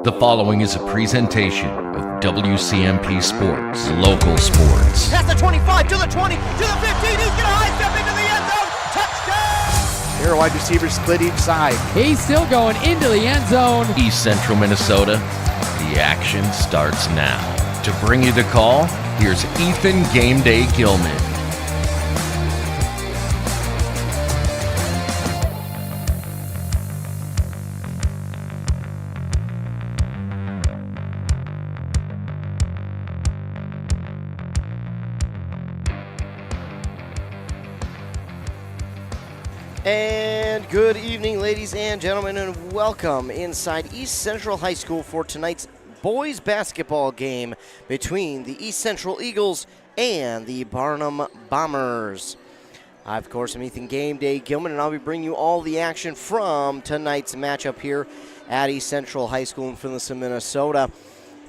The following is a presentation of WCMP Sports, local sports. Past the 25, to the 20, to the 15, he's going to high step into the end zone, touchdown! Here, wide receivers split each side. He's still going into the end zone. East Central Minnesota, the action starts now. To bring you the call, here's Ethan Game Day Gilman. And good evening, ladies and gentlemen, and welcome inside East Central High School for tonight's boys basketball game between the East Central Eagles and the Barnum Bombers. I, of course, am Ethan Game Day Gilman, and I'll be bringing you all the action from tonight's matchup here at East Central High School in Finlayson, Minnesota.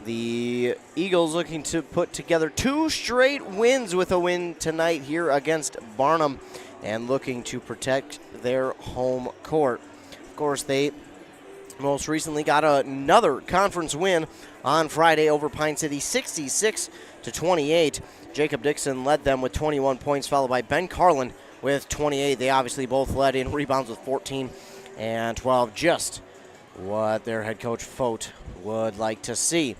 The Eagles looking to put together 2 straight wins with a win tonight here against Barnum, and looking to protect their home court. Of course, they most recently got another conference win on Friday over Pine City, 66-28. Jacob Dixon led them with 21 points, followed by Ben Carlin with 28. They obviously both led in rebounds with 14 and 12, just what their head coach Fote would like to see.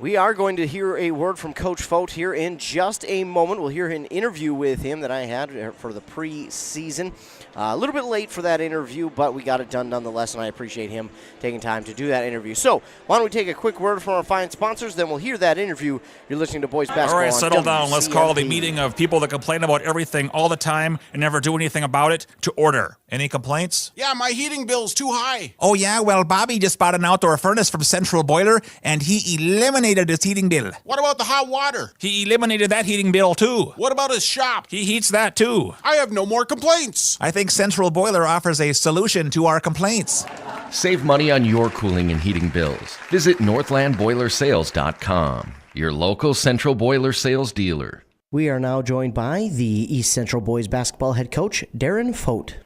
We are going to hear a word from Coach Fote here in just a moment. We'll hear an interview with him that I had for the preseason. A little bit late for that interview, but we got it done nonetheless, and I appreciate him taking time to do that interview. So why don't we take a quick word from our fine sponsors, then we'll hear that interview. You're listening to Boys Basketball. All right, settle down. Let's call the WCMP. meeting of people that complain about everything all the time and never do anything about it to order. Any complaints? Yeah, my heating bill's too high. Oh, yeah? Well, Bobby just bought an outdoor furnace from Central Boiler, and he eliminated his heating bill. What about the hot water? He eliminated that heating bill, too. What about his shop? He heats that, too. I have no more complaints. I think Central Boiler offers a solution to our complaints. Save money on your cooling and heating bills. Visit northlandboilersales.com, your local Central Boiler sales dealer. We are now joined by the East Central Boys Basketball head coach, Darren Fote.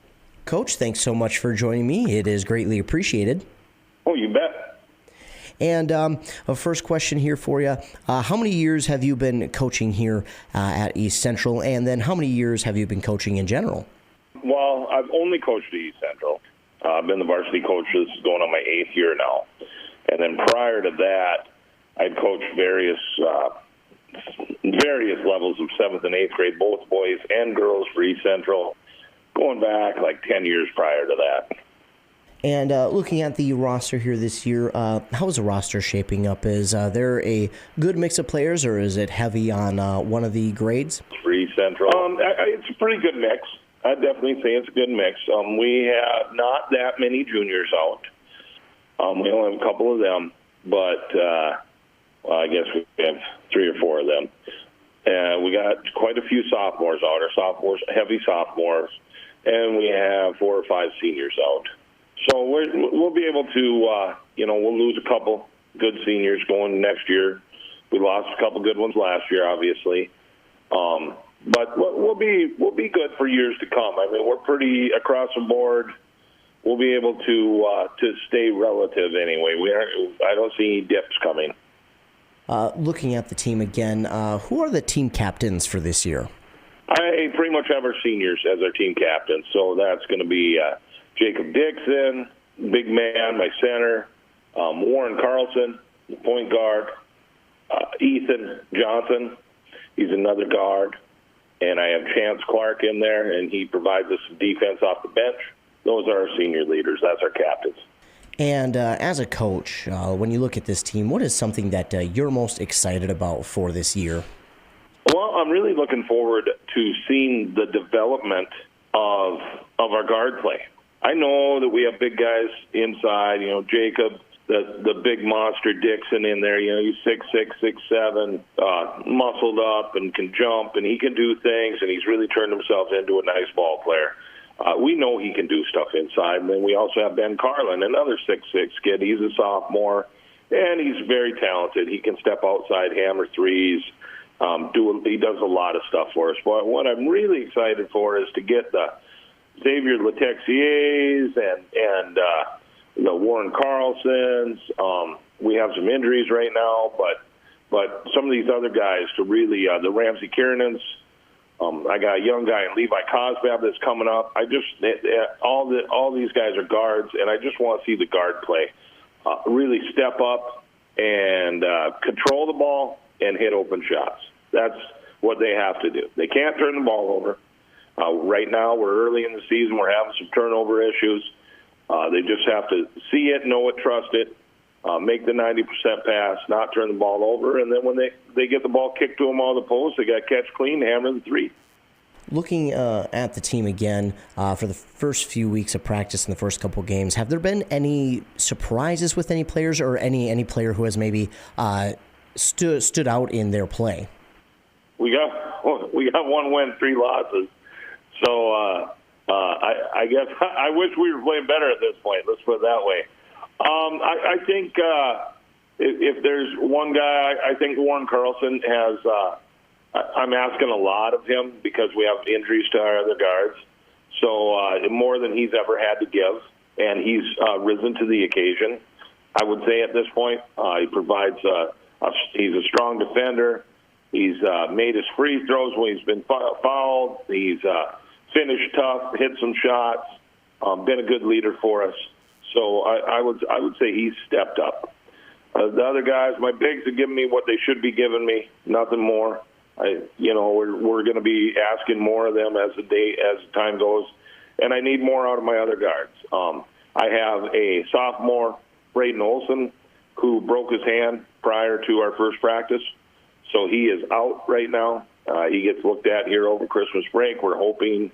Coach, thanks so much for joining me. It is greatly appreciated. Oh, you bet. And a first question here for you. How many years have you been coaching here at East Central, and then how many years have you been coaching in general? Well, I've only coached at East Central. I've been the varsity coach. This is going on my 8th year now. And then prior to that, I'd coached various levels of 7th and 8th grade, both boys and girls for East Central, going back like 10 years prior to that. And looking at the roster here this year, how is the roster shaping up? Is there a good mix of players, or is it heavy on one of the grades? For East Central, it's a pretty good mix. I'd definitely say it's a good mix. We have not that many juniors out. We only have a couple of them, but I guess we have 3 or 4 of them. We got quite a few sophomores out, or heavy sophomores, and we have 4 or 5 seniors out. So we'll be able to, we'll lose a couple good seniors going next year. We lost a couple good ones last year, obviously. But we'll be good for years to come. I mean, we're pretty across the board. We'll be able to stay relative anyway. I don't see any dips coming. Looking at the team again, who are the team captains for this year? I pretty much have our seniors as our team captains. So that's going to be Jacob Dixon, big man, my center, Warren Carlson, point guard, Ethan Johnson, he's another guard, and I have Chance Clark in there, and he provides us some defense off the bench. Those are our senior leaders. That's our captains. And as a coach, when you look at this team, what is something that you're most excited about for this year? Well, I'm really looking forward to seeing the development of our guard play. I know that we have big guys inside, Jacob, the big monster Dixon in there, he's 6'6", 6'7", muscled up and can jump, and he can do things, and he's really turned himself into a nice ball player. We know he can do stuff inside. And then we also have Ben Carlin, another 6'6" kid. He's a sophomore, and he's very talented. He can step outside, hammer threes, he does a lot of stuff for us. But what I'm really excited for is to get the Xavier Letexier's and Warren Carlsons. We have some injuries right now, but some of these other guys to really the Ramsey Kiernans. I got a young guy in Levi Cosbab that's coming up. All these guys are guards, and I just want to see the guard play really step up and control the ball and hit open shots. That's what they have to do. They can't turn the ball over. Right now, we're early in the season. We're having some turnover issues. They just have to see it, know it, trust it, make the 90% pass, not turn the ball over, and then when they get the ball kicked to them on the post, they got to catch clean, hammer the three. Looking at the team again for the first few weeks of practice in the first couple games, have there been any surprises with any players or any player who has maybe stood out in their play? We got 1 win, 3 losses. So I guess I wish we were playing better at this point. Let's put it that way. I think if there's one guy, I think Warren Carlson has. I'm asking a lot of him because we have injuries to our other guards. So more than he's ever had to give, and he's risen to the occasion. I would say at this point, he provides. He's a strong defender. He's made his free throws when he's been fouled. He's finished tough, hit some shots, been a good leader for us. So I would say he's stepped up. The other guys, my bigs have given me what they should be giving me, nothing more. We're going to be asking more of them as time goes, and I need more out of my other guards. I have a sophomore, Braden Olson, who broke his hand prior to our first practice, so he is out right now. He gets looked at here over Christmas break. We're hoping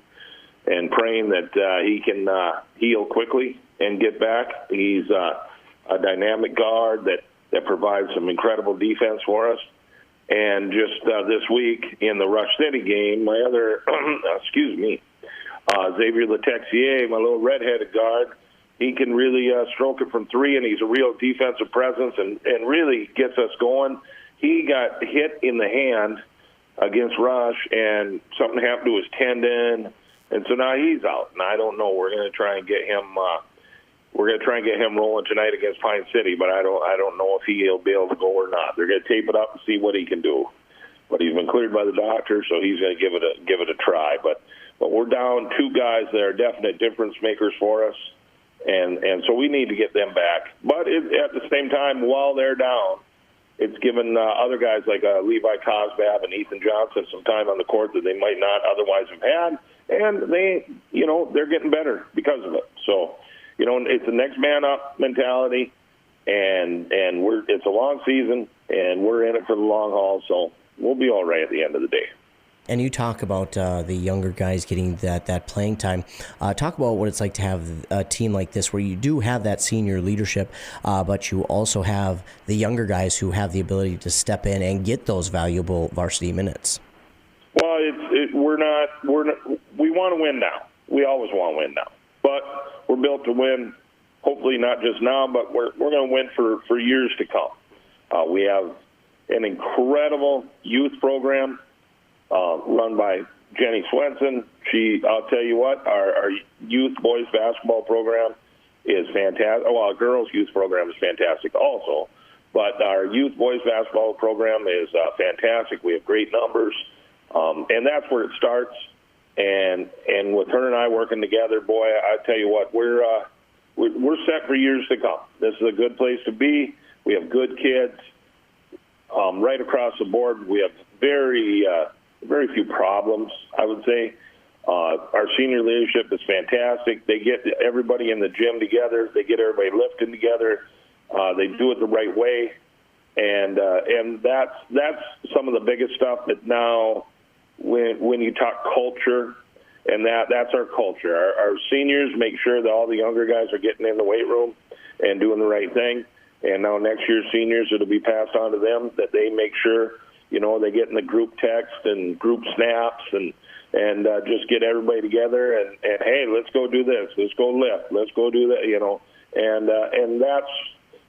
and praying that he can heal quickly and get back. He's a dynamic guard that provides some incredible defense for us. And just this week in the Rush City game, my other, Xavier Letexier, my little redheaded guard, he can really stroke it from 3, and he's a real defensive presence and really gets us going. He got hit in the hand against Rush, and something happened to his tendon, and so now he's out. And I don't know. We're going to try and get him. We're going to try and get him rolling tonight against Pine City, but I don't know if he'll be able to go or not. They're going to tape it up and see what he can do. But he's been cleared by the doctor, so he's going to give it a try. But we're down 2 guys that are definite difference makers for us, and so we need to get them back. But at the same time, while they're down, it's given other guys like Levi Cosbab and Ethan Johnson some time on the court that they might not otherwise have had, and they're getting better because of it. So. It's a next man up mentality, and it's a long season, and we're in it for the long haul, so we'll be all right at the end of the day. And you talk about the younger guys getting that playing time. Talk about what it's like to have a team like this where you do have that senior leadership, but you also have the younger guys who have the ability to step in and get those valuable varsity minutes. Well, we want to win now. We always want to win now. But we're built to win, hopefully not just now, but we're going to win for years to come. We have an incredible youth program run by Jenny Swenson. I'll tell you what, our youth boys basketball program is fantastic. Well, our girls youth program is fantastic also. But our youth boys basketball program is fantastic. We have great numbers, and that's where it starts. And with her and I working together, boy, I tell you what, we're set for years to come. This is a good place to be. We have good kids right across the board. We have very few problems, I would say. Our senior leadership is fantastic. They get everybody in the gym together. They get everybody lifting together. They do it the right way, and that's some of the biggest stuff that now. When you talk culture, and that's our culture. Our seniors make sure that all the younger guys are getting in the weight room and doing the right thing. And now next year's seniors, it'll be passed on to them that they make sure, they get in the group text and group snaps and just get everybody together and hey, let's go do this. Let's go lift. Let's go do that, And that's,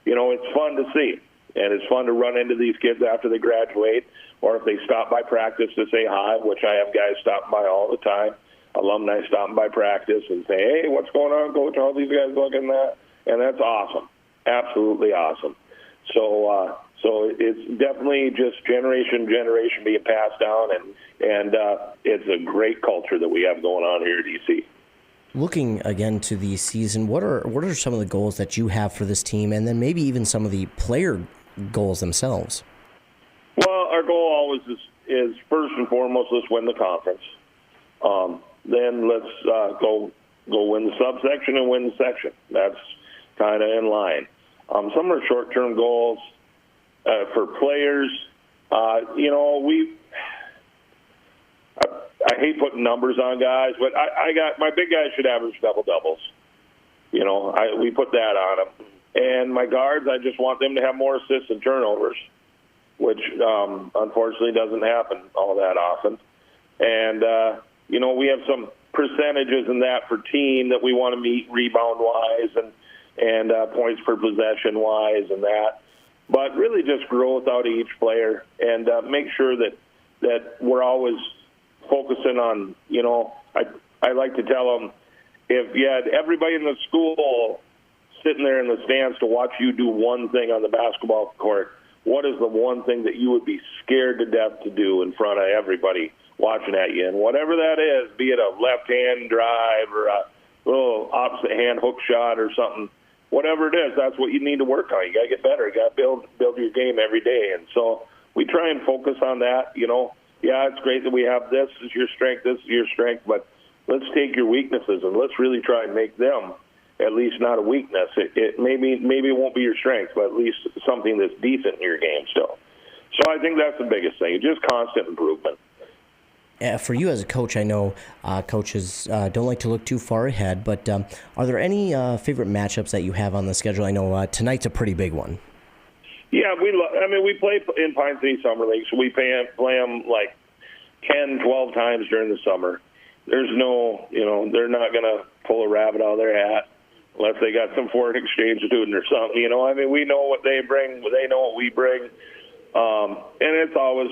it's fun to see. And it's fun to run into these kids after they graduate, or if they stop by practice to say hi, which I have guys stopping by all the time, alumni stopping by practice and say, hey, what's going on, Coach? All these guys looking at that. and that's awesome, absolutely awesome. So it's definitely just generation being passed down, and it's a great culture that we have going on here at EC. Looking again to the season, what are some of the goals that you have for this team, and then maybe even some of the player goals themselves? Well, our goal always is first and foremost, let's win the conference. Then let's go win the subsection and win the section. That's kind of in line. Some of our short-term goals for players, I hate putting numbers on guys, but I got my big guys should average double-doubles. We put that on them. And my guards, I just want them to have more assists and turnovers, which unfortunately doesn't happen all that often. And, we have some percentages in that for team that we want to meet rebound-wise and points per possession-wise and that. But really just growth out of each player and make sure that we're always focusing on, I like to tell them, if you had everybody in the school sitting there in the stands to watch you do one thing on the basketball court, what is the one thing that you would be scared to death to do in front of everybody watching at you? And whatever that is, be it a left-hand drive or a little opposite-hand hook shot or something, whatever it is, that's what you need to work on. You got to get better. You got to build your game every day. And so we try and focus on that. Yeah, it's great that we have this is your strength, but let's take your weaknesses and let's really try and make them at least not a weakness. It maybe it won't be your strength, but at least something that's decent in your game still. So I think that's the biggest thing, just constant improvement. For you as a coach, I know coaches don't like to look too far ahead, but are there any favorite matchups that you have on the schedule? I know tonight's a pretty big one. Yeah, we play in Pine City Summer League, so we play them like 10, 12 times during the summer. There's no, they're not going to pull a rabbit out of their hat unless they got some foreign exchange student or something. We know what they bring, they know what we bring, and it's always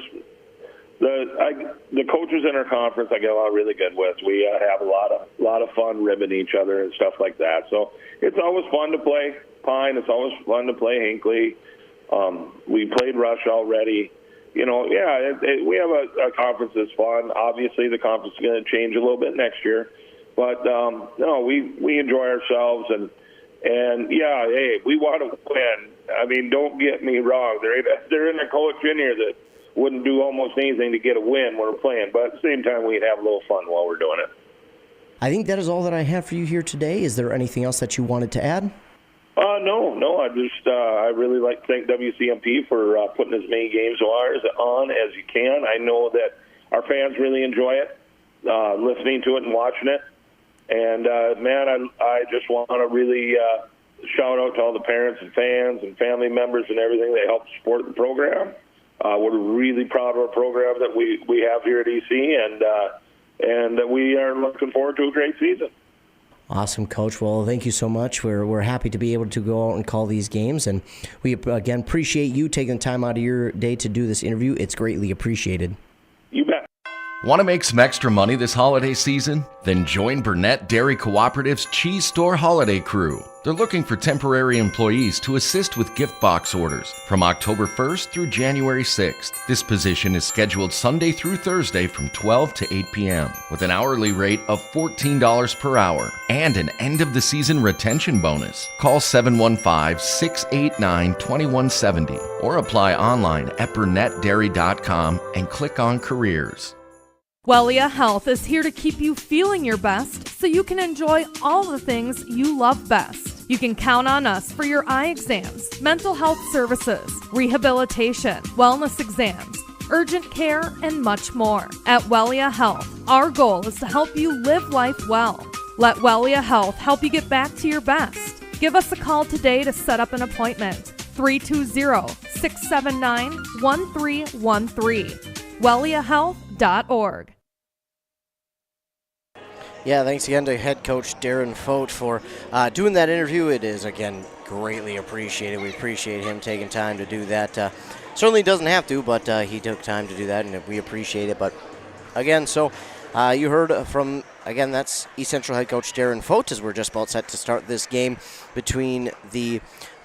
the coaches in our conference I get along really good with. We have a lot of fun ribbing each other and stuff like that. So it's always fun to play Pine. It's always fun to play Hinckley. We played Rush already. We have a conference that's fun. Obviously, the conference is going to change a little bit next year, but we enjoy ourselves and yeah, hey, we want to win. Don't get me wrong. There isn't a coach in here that wouldn't do almost anything to get a win when we're playing, but at the same time, we'd have a little fun while we're doing it. I think that is all that I have for you here today. Is there anything else that you wanted to add? No. I really like to thank WCMP for putting as many games on as you can. I know that our fans really enjoy it, listening to it and watching it. And, I just want to really shout out to all the parents and fans and family members and everything that help support the program. We're really proud of our program that we have here at EC, and we are looking forward to a great season. Awesome, Coach. Well, thank you so much. We're happy to be able to go out and call these games, and we, again, appreciate you taking time out of your day to do this interview. It's greatly appreciated. You bet. Want to make some extra money this holiday season? Then join Burnett Dairy Cooperative's Cheese Store Holiday Crew. They're looking for temporary employees to assist with gift box orders from October 1st through January 6th. This position is scheduled Sunday through Thursday from 12 to 8 p.m. with an hourly rate of $14 per hour and an end-of-the-season retention bonus. Call 715-689-2170 or apply online at burnettdairy.com and click on Careers. Wellia Health is here to keep you feeling your best so you can enjoy all the things you love best. You can count on us for your eye exams, mental health services, rehabilitation, wellness exams, urgent care, and much more. At Wellia Health, our goal is to help you live life well. Let Wellia Health help you get back to your best. Give us a call today to set up an appointment. 320-679-1313. WelliaHealth.org. Yeah, thanks again to head coach Darren Fote for doing that interview. It is, again, greatly appreciated. We appreciate him taking time to do that. Certainly doesn't have to, but he took time to do that, and we appreciate it. But, again, so You heard from, again, that's East Central head coach Darren Fote, as we're just about set to start this game between the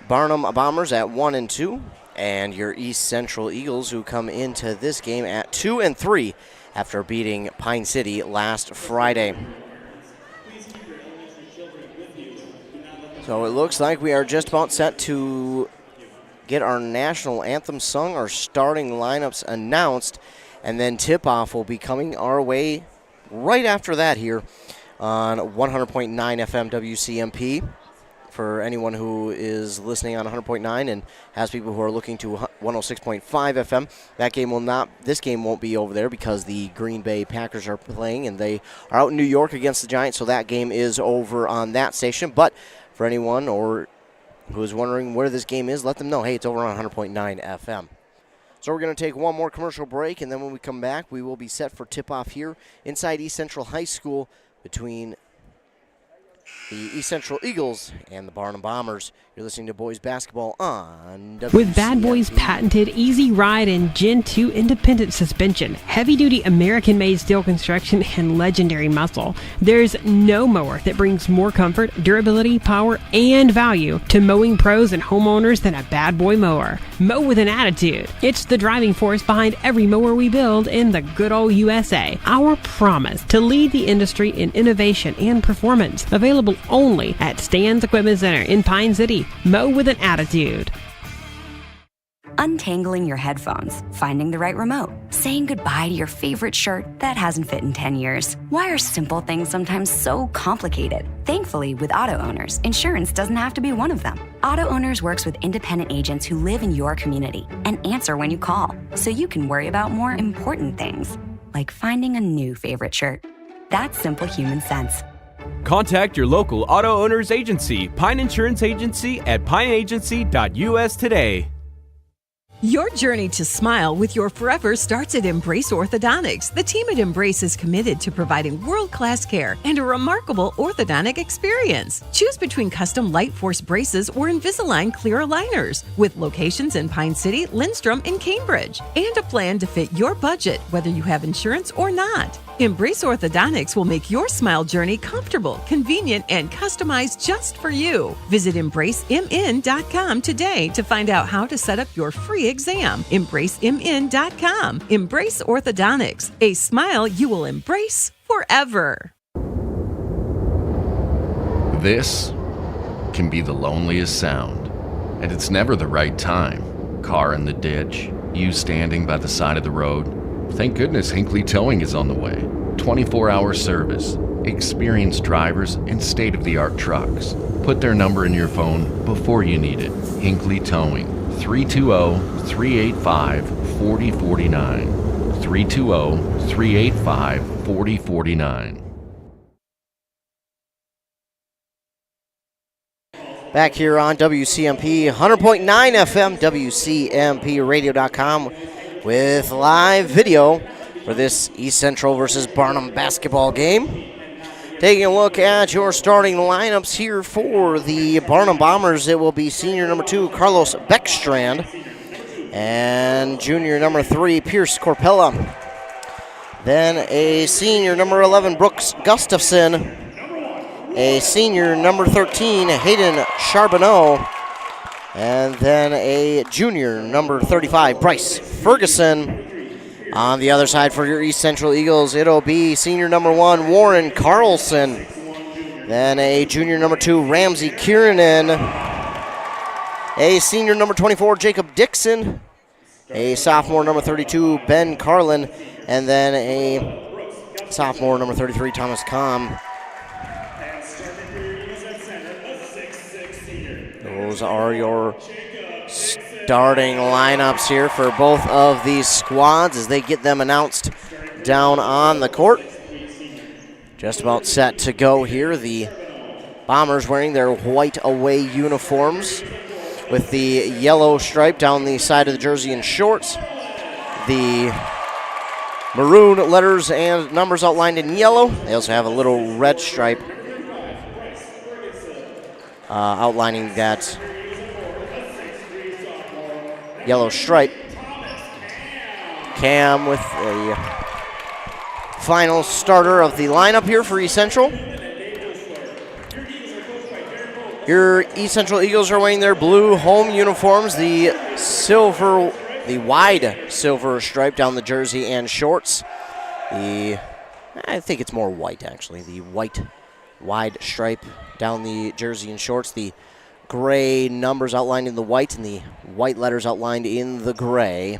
Barnum Bombers at 1-2 and your East Central Eagles, who come into this game at 2-3 after beating Pine City last Friday. So it looks like we are just about set to get our national anthem sung, our starting lineups announced, and then tip-off will be coming our way right after that here on 100.9 FM WCMP. For anyone who is listening on 100.9 and has people who are looking to 106.5 FM, this game won't be over there because the Green Bay Packers are playing and they are out in New York against the Giants, so that game is over on that station. But for anyone who is wondering where this game is, let them know, hey, it's over on 100.9 FM. So we're going to take one more commercial break, and then when we come back, we will be set for tip-off here inside East Central High School between the East Central Eagles and the Barnum Bombers. You're listening to boys basketball on WCMP. With Bad Boy's patented Easy Ride and Gen 2 independent suspension, heavy-duty American-made steel construction, and legendary muscle, there's no mower that brings more comfort, durability, power, and value to mowing pros and homeowners than a Bad Boy mower. Mow with an attitude. It's the driving force behind every mower we build in the good old USA. Our promise to lead the industry in innovation and performance. Available only at Stan's Equipment Center in Pine City. Mow with an attitude. Untangling your headphones, finding the right remote, saying goodbye to your favorite shirt that hasn't fit in 10 years. Why are simple things sometimes so complicated? Thankfully, with auto owners, insurance doesn't have to be one of them. Auto Owners works with independent agents who live in your community and answer when you call, so you can worry about more important things, like finding a new favorite shirt. That's simple human sense. Contact your local auto owners agency, Pine Insurance Agency, at pineagency.us today. Your journey to smile with your forever starts at Embrace Orthodontics. The team at Embrace is committed to providing world-class care and a remarkable orthodontic experience. Choose between custom Light Force braces or Invisalign clear aligners with locations in Pine City, Lindstrom, and Cambridge, and a plan to fit your budget, whether you have insurance or not. Embrace Orthodontics will make your smile journey comfortable, convenient, and customized just for you. Visit EmbraceMN.com today to find out how to set up your free exam. EmbraceMN.com. Embrace Orthodontics, a smile you will embrace forever. This can be the loneliest sound, and it's never the right time. Car in the ditch, you standing by the side of the road. Thank goodness Hinckley Towing is on the way. 24-hour service, experienced drivers, and state-of-the-art trucks. Put their number in your phone before you need it. Hinckley Towing, 320-385-4049. 320-385-4049. Back here on WCMP, 100.9 FM, WCMPradio.com, with live video for this East Central versus Barnum basketball game. Taking a look at your starting lineups here for the Barnum Bombers, it will be senior number 2, Carlos Beckstrand, and junior number 3, Pierce Corpella. Then a senior number 11, Brooks Gustafson. A senior number 13, Hayden Charbonneau. And then a junior number 35, Bryce Ferguson. On the other side for your East Central Eagles, it'll be senior number 1, Warren Carlson. Then a junior number 2, Ramsey Kiernan. A senior number 24, Jacob Dixon. A sophomore number 32, Ben Carlin. And then a sophomore number 33, Thomas Combe. Those are your starting lineups here for both of these squads as they get them announced down on the court. Just about set to go here. The Bombers wearing their white away uniforms with the yellow stripe down the side of the jersey and shorts. The maroon letters and numbers outlined in yellow. They also have a little red stripe outlining that yellow stripe. Cam with a final starter of the lineup here for East Central. Your East Central Eagles are wearing their blue home uniforms, the wide silver stripe down the jersey and shorts. I think it's more white, actually. The white wide stripe down the jersey and shorts. The gray numbers outlined in the white and the white letters outlined in the gray.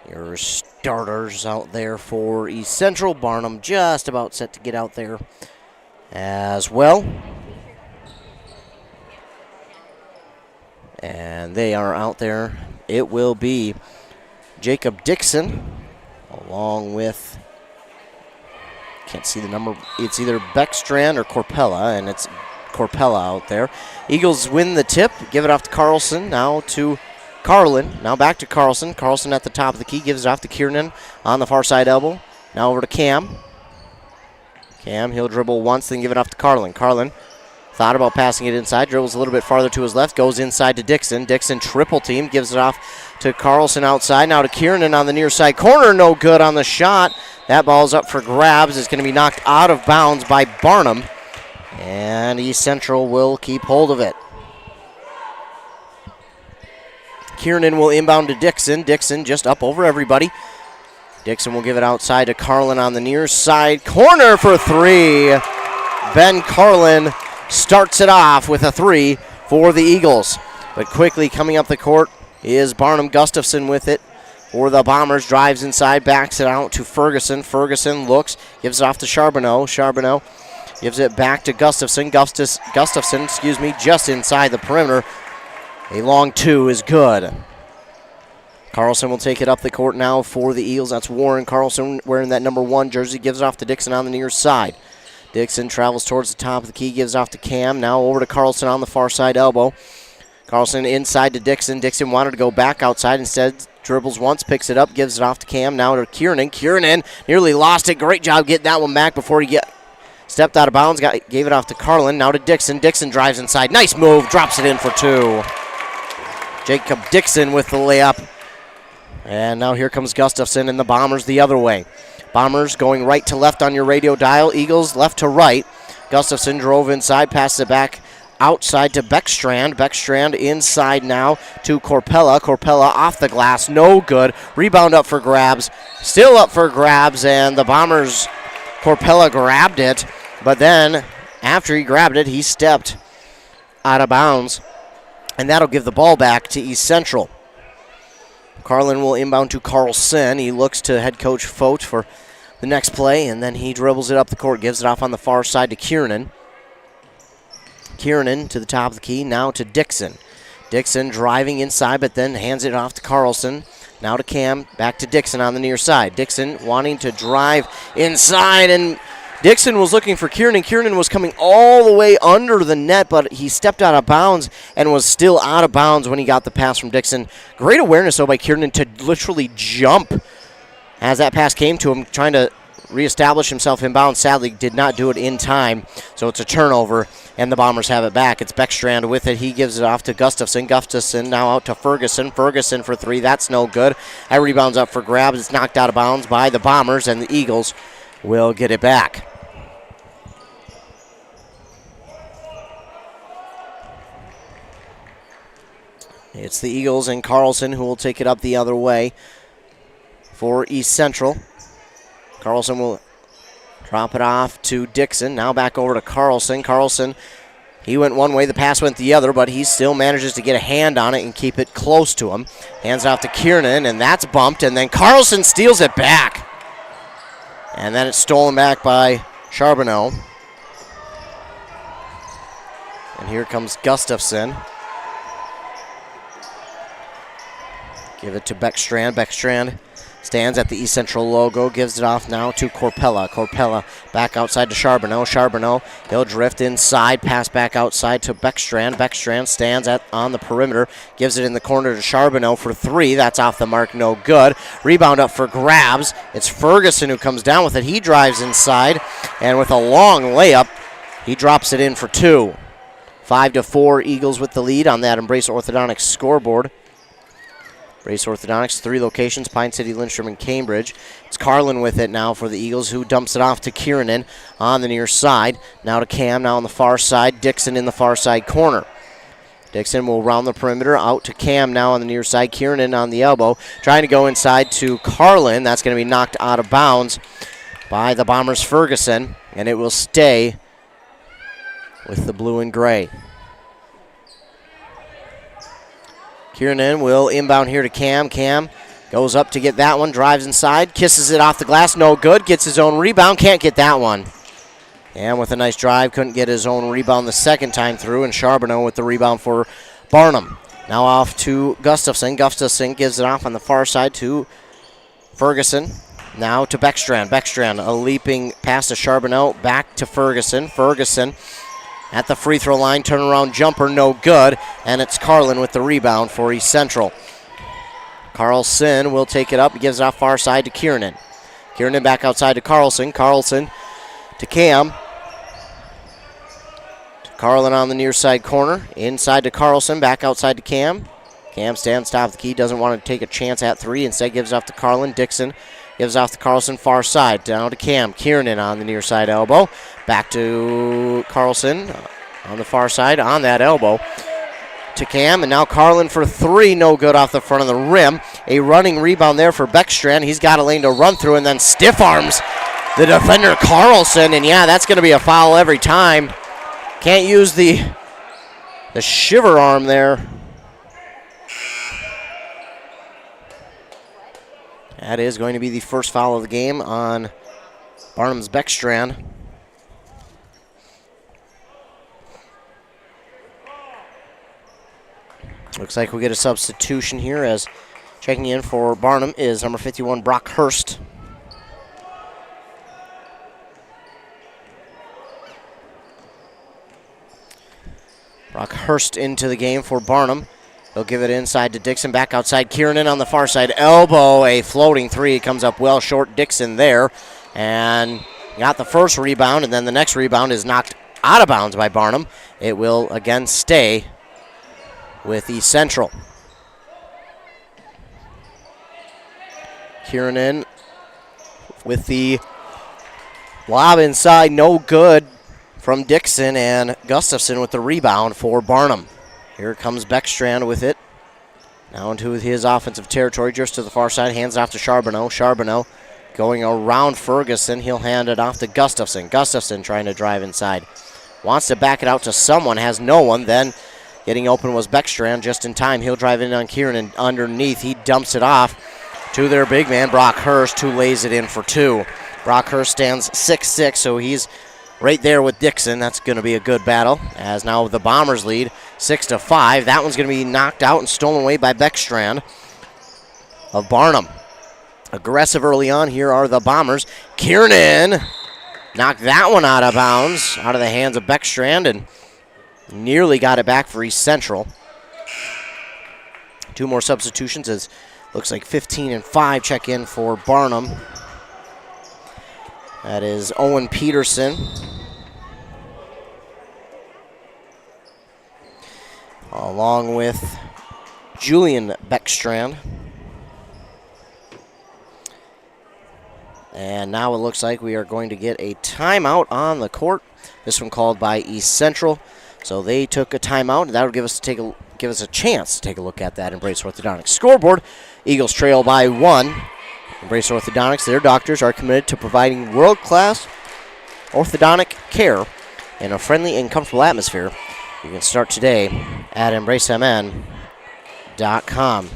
Your starters out there for East Central. Barnum just about set to get out there as well. And they are out there. It will be Jacob Dixon along with, can't see the number, it's either Beckstrand or Corpella, and it's Corpella out there. Eagles win the tip, give it off to Carlson, now to Carlin, now back to Carlson. Carlson at the top of the key, gives it off to Kiernan on the far side elbow. Now over to Cam. Cam, he'll dribble once, then give it off to Carlin. Carlin thought about passing it inside, dribbles a little bit farther to his left, goes inside to Dixon. Dixon triple team, gives it off to Carlson outside. Now to Kiernan on the near side corner, no good on the shot. That ball's up for grabs. It's going to be knocked out of bounds by Barnum. And East Central will keep hold of it. Kiernan will inbound to Dixon. Dixon just up over everybody. Dixon will give it outside to Carlin on the near side corner for three. Ben Carlin starts it off with a three for the Eagles. But quickly coming up the court is Barnum Gustafson with it for the Bombers. Drives inside, backs it out to Ferguson. Ferguson looks, gives it off to Charbonneau. Charbonneau gives it back to Gustafson. Gustafson, just inside the perimeter. A long two is good. Carlson will take it up the court now for the Eagles. That's Warren Carlson wearing that number 1 jersey. Gives it off to Dixon on the near side. Dixon travels towards the top of the key, gives off to Cam. Now over to Carlson on the far side elbow. Carlson inside to Dixon. Dixon wanted to go back outside. Instead, dribbles once, picks it up, gives it off to Cam. Now to Kiernan. Kiernan nearly lost it. Great job getting that one back before he stepped out of bounds. Gave it off to Carlin. Now to Dixon. Dixon drives inside. Nice move. Drops it in for 2. Jacob Dixon with the layup. And now here comes Gustafson and the Bombers the other way. Bombers going right to left on your radio dial. Eagles left to right. Gustafson drove inside, passes it back outside to Beckstrand. Beckstrand inside now to Corpella. Corpella off the glass, no good. Rebound up for grabs. Still up for grabs, and the Bombers, Corpella grabbed it. But then, after he grabbed it, he stepped out of bounds. And that'll give the ball back to East Central. Carlin will inbound to Carlson. He looks to head coach Fote for the next play, and then he dribbles it up the court, gives it off on the far side to Kiernan. Kiernan to the top of the key, now to Dixon. Dixon driving inside, but then hands it off to Carlson. Now to Cam, back to Dixon on the near side. Dixon wanting to drive inside, and Dixon was looking for Kiernan. Kiernan was coming all the way under the net, but he stepped out of bounds and was still out of bounds when he got the pass from Dixon. Great awareness, though, by Kiernan to literally jump as that pass came to him, trying to reestablish himself in bounds. Sadly, did not do it in time, so it's a turnover, and the Bombers have it back. It's Beckstrand with it. He gives it off to Gustafson. Gustafson now out to Ferguson. Ferguson for 3. That's no good. That rebounds up for grabs. It's knocked out of bounds by the Bombers, and the Eagles will get it back. It's the Eagles and Carlson who will take it up the other way for East Central. Carlson will drop it off to Dixon. Now back over to Carlson. Carlson, he went one way, the pass went the other, but he still manages to get a hand on it and keep it close to him. Hands off to Kiernan, and that's bumped, and then Carlson steals it back. And then it's stolen back by Charbonneau. And here comes Gustafson. Give it to Beckstrand. Beckstrand stands at the East Central logo, gives it off now to Corpella. Corpella back outside to Charbonneau. Charbonneau, he'll drift inside, pass back outside to Beckstrand. Beckstrand stands on the perimeter, gives it in the corner to Charbonneau for 3. That's off the mark, no good. Rebound up for grabs. It's Ferguson who comes down with it. He drives inside, and with a long layup, he drops it in for 2. 5-4, Eagles with the lead on that Embrace Orthodontics scoreboard. Brace Orthodontics, 3 locations, Pine City, Lindstrom, and Cambridge. It's Carlin with it now for the Eagles, who dumps it off to Kiernan on the near side. Now to Cam, now on the far side. Dixon in the far side corner. Dixon will round the perimeter, out to Cam now on the near side. Kiernan on the elbow, trying to go inside to Carlin. That's going to be knocked out of bounds by the Bombers' Ferguson, and it will stay with the blue and gray. Kiernan will inbound here to Cam. Cam goes up to get that one, drives inside, kisses it off the glass, no good, gets his own rebound, can't get that one. And with a nice drive, couldn't get his own rebound the second time through, and Charbonneau with the rebound for Barnum. Now off to Gustafson. Gustafson gives it off on the far side to Ferguson. Now to Beckstrand. Beckstrand, a leaping pass to Charbonneau, back to Ferguson. Ferguson at the free throw line, turnaround jumper, no good, and it's Carlin with the rebound for East Central. Carlson will take it up, gives it off far side to Kiernan. Kiernan back outside to Carlson. Carlson to Cam. To Carlin on the near side corner. Inside to Carlson, back outside to Cam. Cam stands top of the key, doesn't want to take a chance at 3, instead gives off to Carlin. Dixon gives off to Carlson far side, down to Cam. Kiernan on the near side elbow. Back to Carlson on the far side on that elbow to Cam, and now Carlin for 3, no good off the front of the rim. A running rebound there for Beckstrand. He's got a lane to run through and then stiff arms the defender Carlson, and yeah, that's going to be a foul every time. Can't use the shiver arm there. That is going to be the first foul of the game on Barnum's Beckstrand. Looks like we get a substitution here, as checking in for Barnum is number 51, Brock Hurst. Brock Hurst into the game for Barnum. He'll give it inside to Dixon, back outside. Kiernan on the far side, elbow, a floating 3. Comes up well short, Dixon there. And got the first rebound, and then the next rebound is knocked out of bounds by Barnum. It will again stay with East Central. Kiernan with the lob inside, no good from Dixon, and Gustafson with the rebound for Barnum. Here comes Beckstrand with it. Now into his offensive territory, just to the far side, hands off to Charbonneau. Charbonneau going around Ferguson. He'll hand it off to Gustafson. Gustafson trying to drive inside. Wants to back it out to someone, has no one. Then getting open was Beckstrand just in time. He'll drive in on Kiernan underneath. He dumps it off to their big man, Brock Hurst, who lays it in for 2. Brock Hurst stands 6'6", so he's right there with Dixon. That's going to be a good battle, as now the Bombers lead 6-5. That one's going to be knocked out and stolen away by Beckstrand of Barnum. Aggressive early on. Here are the Bombers. Kiernan knocked that one out of bounds, out of the hands of Beckstrand, and nearly got it back for East Central. 2 more substitutions, as looks like 15 and 5 check in for Barnum. That is Owen Peterson. Along with Julian Beckstrand. And now it looks like we are going to get a timeout on the court. This one called by East Central. So they took a timeout, and that would give us a chance to take a look at that Embrace Orthodontics scoreboard. Eagles trail by 1. Embrace Orthodontics, their doctors are committed to providing world-class orthodontic care in a friendly and comfortable atmosphere. You can start today at embracemn.com.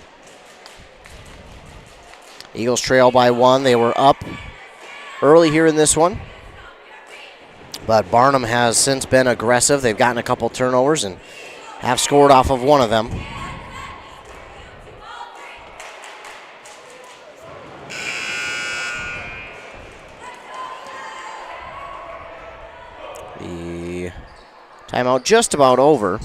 Eagles trail by 1. They were up early here in this one, but Barnum has since been aggressive. They've gotten a couple turnovers and have scored off of one of them. The timeout just about over.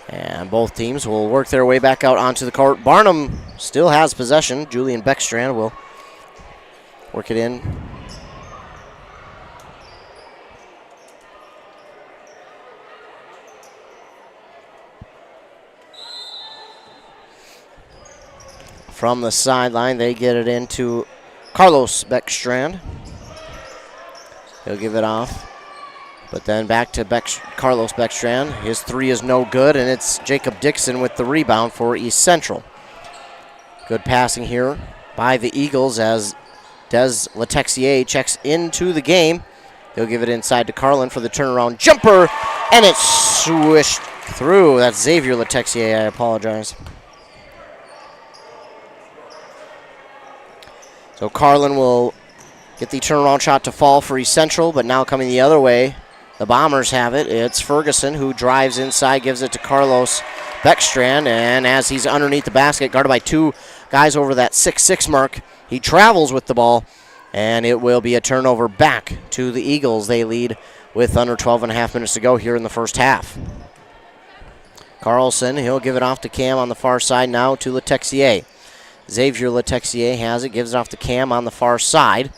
And both teams will work their way back out onto the court. Barnum still has possession. Julian Beckstrand will work it in From the sideline, they get it into Carlos Beckstrand. He'll give it off. But then back to Carlos Beckstrand. His three is no good, and it's Jacob Dixon with the rebound for East Central. Good passing here by the Eagles as Des Letexier checks into the game. He'll give it inside to Carlin for the turnaround jumper, and it's swished through. That's Xavier Letexier, I apologize. So Carlin will get the turnaround shot to fall for East Central, but now coming the other way, the Bombers have it. It's Ferguson who drives inside, gives it to Carlos Beckstrand, and as he's underneath the basket, guarded by two guys over that 6'6" mark, he travels with the ball, and it will be a turnover back to the Eagles. They lead with under 12 and a half minutes to go here in the first half. Carlson, he'll give it off to Cam on the far side now to Letexier. Xavier Letexier has it, gives it off to Cam on the far side.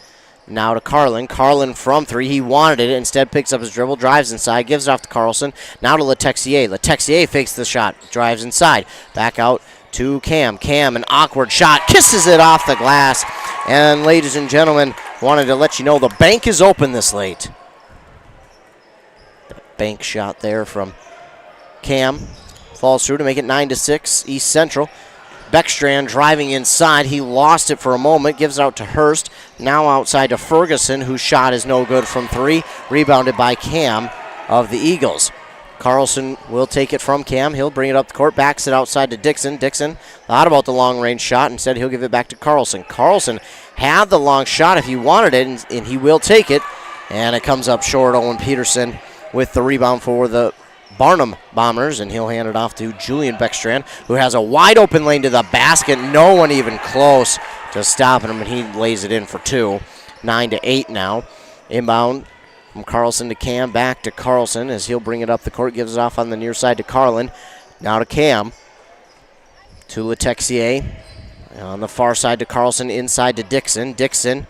Now to Carlin. Carlin from three. He wanted it. Instead picks up his dribble, drives inside, gives it off to Carlson. Now to Letexier. Letexier fakes the shot, drives inside. Back out to Cam. Cam, an awkward shot, kisses it off the glass. And ladies and gentlemen, wanted to let you know the bank is open this late. The bank shot there from Cam. Falls through to make it 9-6, East Central. Beckstrand driving inside. He lost it for a moment, gives it out to Hurst. Now outside to Ferguson, whose shot is no good from three. Rebounded by Cam of the Eagles. Carlson will take it from Cam. He'll bring it up the court, backs it outside to Dixon. Dixon thought about the long-range shot. Instead, he'll give it back to Carlson. Carlson had the long shot if he wanted it, and he will take it. And it comes up short. Owen Peterson with the rebound for the Barnum Bombers, and he'll hand it off to Julian Beckstrand, who has a wide open lane to the basket. No one even close to stopping him, and he lays it in for two. 9-8 now. Inbound from Carlson to Cam, back to Carlson as he'll bring it up the court, gives it off on the near side to Carlin. Now to Cam, to Letexier. On the far side to Carlson, inside to Dixon. Dixon,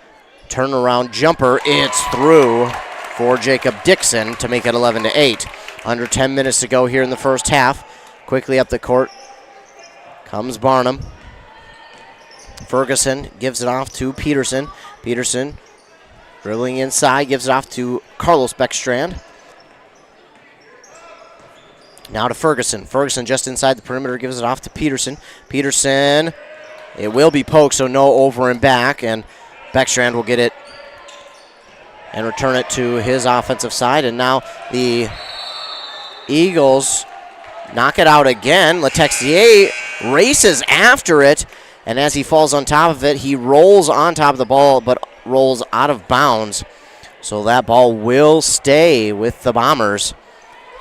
turnaround jumper. It's through for Jacob Dixon to make it 11-8. Under 10 minutes to go here in the first half. Quickly up the court comes Barnum. Ferguson gives it off to Peterson. Peterson dribbling inside, gives it off to Carlos Beckstrand. Now to Ferguson. Ferguson just inside the perimeter, gives it off to Peterson. Peterson, it will be poked, so no over and back, and Beckstrand will get it and return it to his offensive side, and now the Eagles knock it out again. Letexier races after it, and as he falls on top of it, he rolls on top of the ball, but rolls out of bounds. So that ball will stay with the Bombers.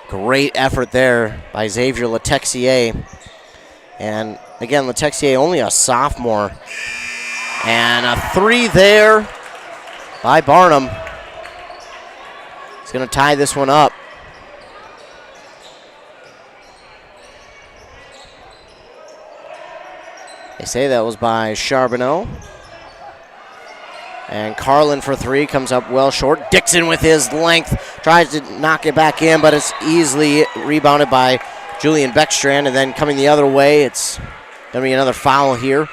Great effort there by Xavier Letexier. And again, Letexier only a sophomore. And a three there by Barnum. He's going to tie this one up. They say that was by Charbonneau. And Carlin for three comes up well short. Dixon with his length tries to knock it back in, but it's easily rebounded by Julian Beckstrand. And then coming the other way, it's going to be another foul here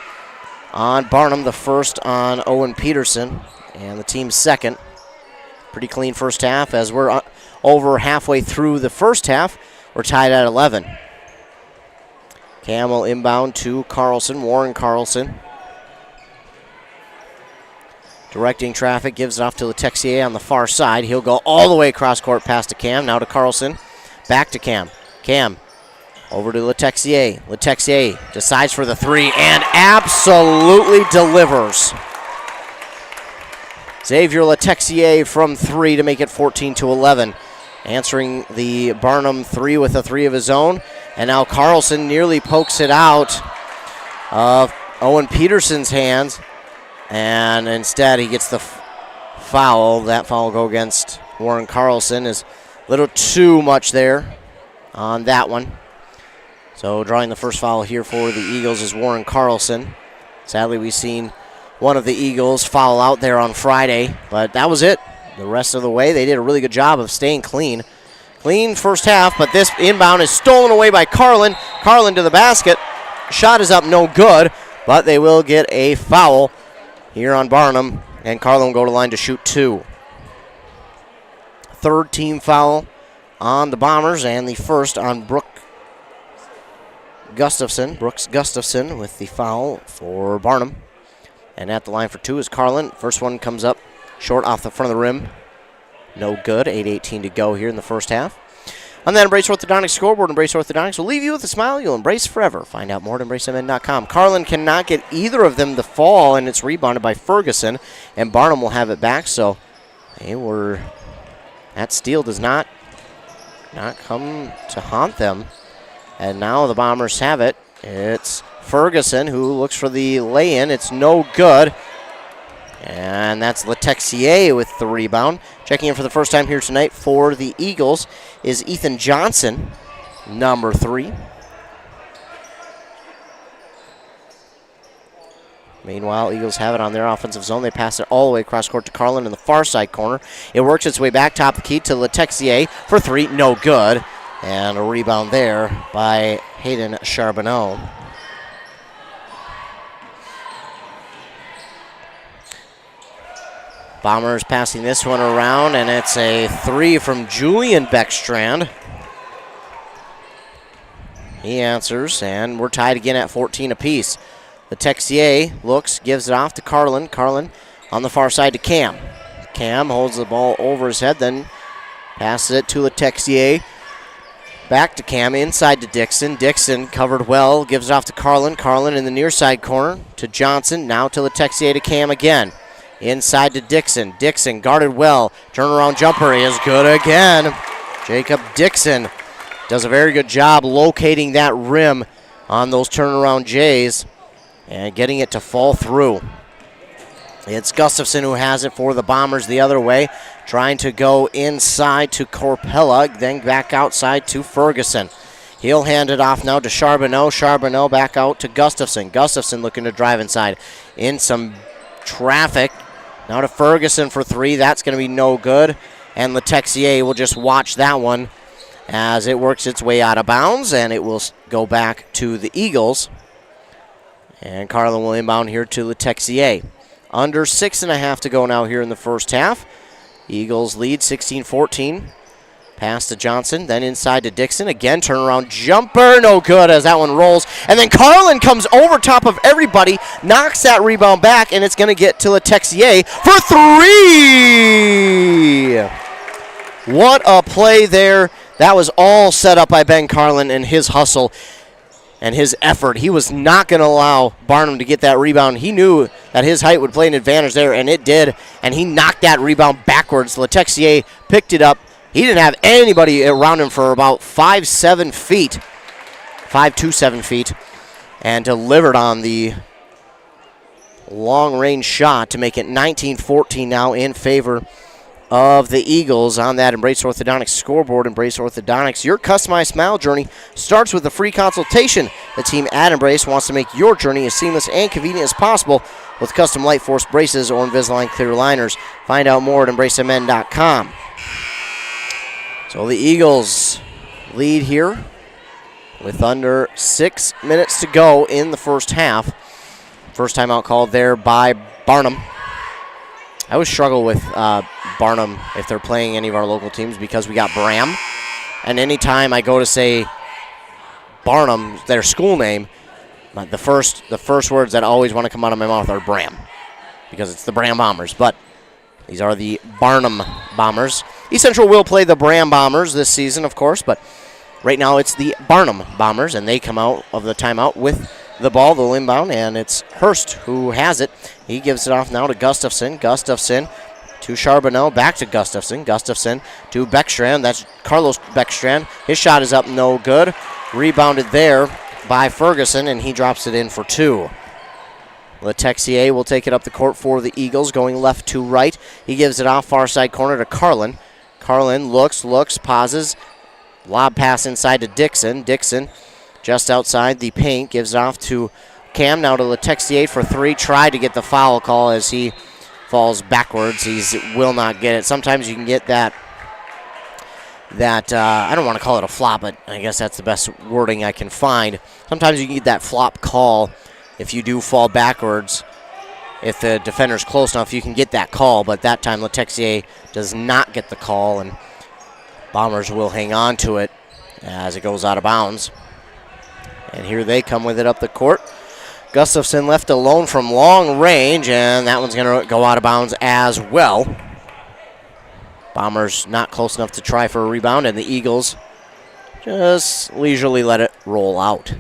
on Barnum, the first on Owen Peterson, and the team's second. Pretty clean first half as we're over halfway through the first half. We're tied at 11. Cam will inbound to Carlson, Warren Carlson. Directing traffic, gives it off to Letexier on the far side. He'll go all the way across court past to Cam. Now to Carlson, back to Cam. Cam over to Letexier. Letexier decides for the three and absolutely delivers. Xavier Letexier from three to make it 14-11. Answering the Barnum three with a three of his own. And now Carlson nearly pokes it out of Owen Peterson's hands. And instead he gets the foul. That foul will go against Warren Carlson. Is a little too much there on that one. So drawing the first foul here for the Eagles is Warren Carlson. Sadly, we've seen one of the Eagles foul out there on Friday. But that was it. The rest of the way, they did a really good job of staying clean. Clean first half, but this inbound is stolen away by Carlin. Carlin to the basket. Shot is up, no good. but they will get a foul here on Barnum, and Carlin will go to line to shoot 2. Third team foul on the Bombers, and the first on Brooks Gustafson with the foul for Barnum. And at the line for 2 is Carlin. First one comes up short off the front of the rim. No good. 8:18 to go here in the first half. On that Embrace Orthodontics scoreboard, Embrace Orthodontics will leave you with a smile you'll embrace forever. Find out more at EmbraceMN.com. Carlin cannot get either of them to fall, and it's rebounded by Ferguson, and Barnum will have it back. So that steal does not come to haunt them. And now the Bombers have it. It's Ferguson who looks for the lay-in. It's no good. And that's Letexier with the rebound. Checking in for the first time here tonight for the Eagles is Ethan Johnson, number 3. Meanwhile, Eagles have it on their offensive zone. They pass it all the way across court to Carlin in the far side corner. It works its way back top of the key to Letexier for 3. No good. And a rebound there by Hayden Charbonneau. Bombers passing this one around, and it's a 3 from Julian Beckstrand. He answers, and we're tied again at 14 apiece. The Texier looks, gives it off to Carlin. Carlin on the far side to Cam. Cam holds the ball over his head, then passes it to Letexier. Back to Cam, inside to Dixon. Dixon covered well, gives it off to Carlin. Carlin in the near side corner to Johnson. Now to Letexier to Cam again. Inside to Dixon. Dixon guarded well. Turnaround jumper is good again. Jacob Dixon does a very good job locating that rim on those turnaround Jays and getting it to fall through. It's Gustafson who has it for the Bombers the other way, trying to go inside to Corpella, then back outside to Ferguson. He'll hand it off now to Charbonneau. Charbonneau back out to Gustafson. Gustafson looking to drive inside in some traffic. Now to Ferguson for 3. That's going to be no good. And Letexier will just watch that one as it works its way out of bounds, and it will go back to the Eagles. And Carlin will inbound here to Letexier. Under 6.5 to go now here in the first half. Eagles lead 16-14. Pass to Johnson, then inside to Dixon. Again, turnaround jumper, no good as that one rolls. And then Carlin comes over top of everybody, knocks that rebound back, and it's going to get to Letexier for 3! What a play there. That was all set up by Ben Carlin and his hustle and his effort. He was not going to allow Barnum to get that rebound. He knew that his height would play an advantage there, and it did. And he knocked that rebound backwards. Letexier picked it up. He didn't have anybody around him for about 5-7 feet, 5 to 7 feet, and delivered on the long-range shot to make it 19-14 now in favor of the Eagles on that Embrace Orthodontics scoreboard. Embrace Orthodontics, your customized smile journey starts with a free consultation. The team at Embrace wants to make your journey as seamless and convenient as possible with custom Light Force braces or Invisalign clear liners. Find out more at EmbraceMN.com. So the Eagles lead here with under 6 minutes to go in the first half. First timeout called there by Barnum. I always struggle with Barnum if they're playing any of our local teams because we got Bram. And anytime I go to say Barnum, their school name, the first words that always want to come out of my mouth are Bram because it's the Bram Bombers. But these are the Barnum Bombers. East Central will play the Bram Bombers this season, of course, but right now it's the Barnum Bombers, and they come out of the timeout with the ball, the inbound, and it's Hurst who has it. He gives it off now to Gustafson. Gustafson to Charbonneau, back to Gustafson. Gustafson to Beckstrand. That's Carlos Beckstrand. His shot is up, no good. Rebounded there by Ferguson, and he drops it in for 2. Letexier will take it up the court for the Eagles, going left to right. He gives it off far side corner to Carlin. Carlin looks, pauses. Lob pass inside to Dixon. Dixon just outside the paint, gives it off to Cam, now to Letexier for 3. Tried to get the foul call as he falls backwards. He will not get it. Sometimes you can get that I don't want to call it a flop, but I guess that's the best wording I can find. Sometimes you can get that flop call if you do fall backwards, if the defender's close enough, you can get that call. But that time, Letexier does not get the call, and Bombers will hang on to it as it goes out of bounds. And here they come with it up the court. Gustafson left alone from long range, and that one's going to go out of bounds as well. Bombers not close enough to try for a rebound, and the Eagles just leisurely let it roll out.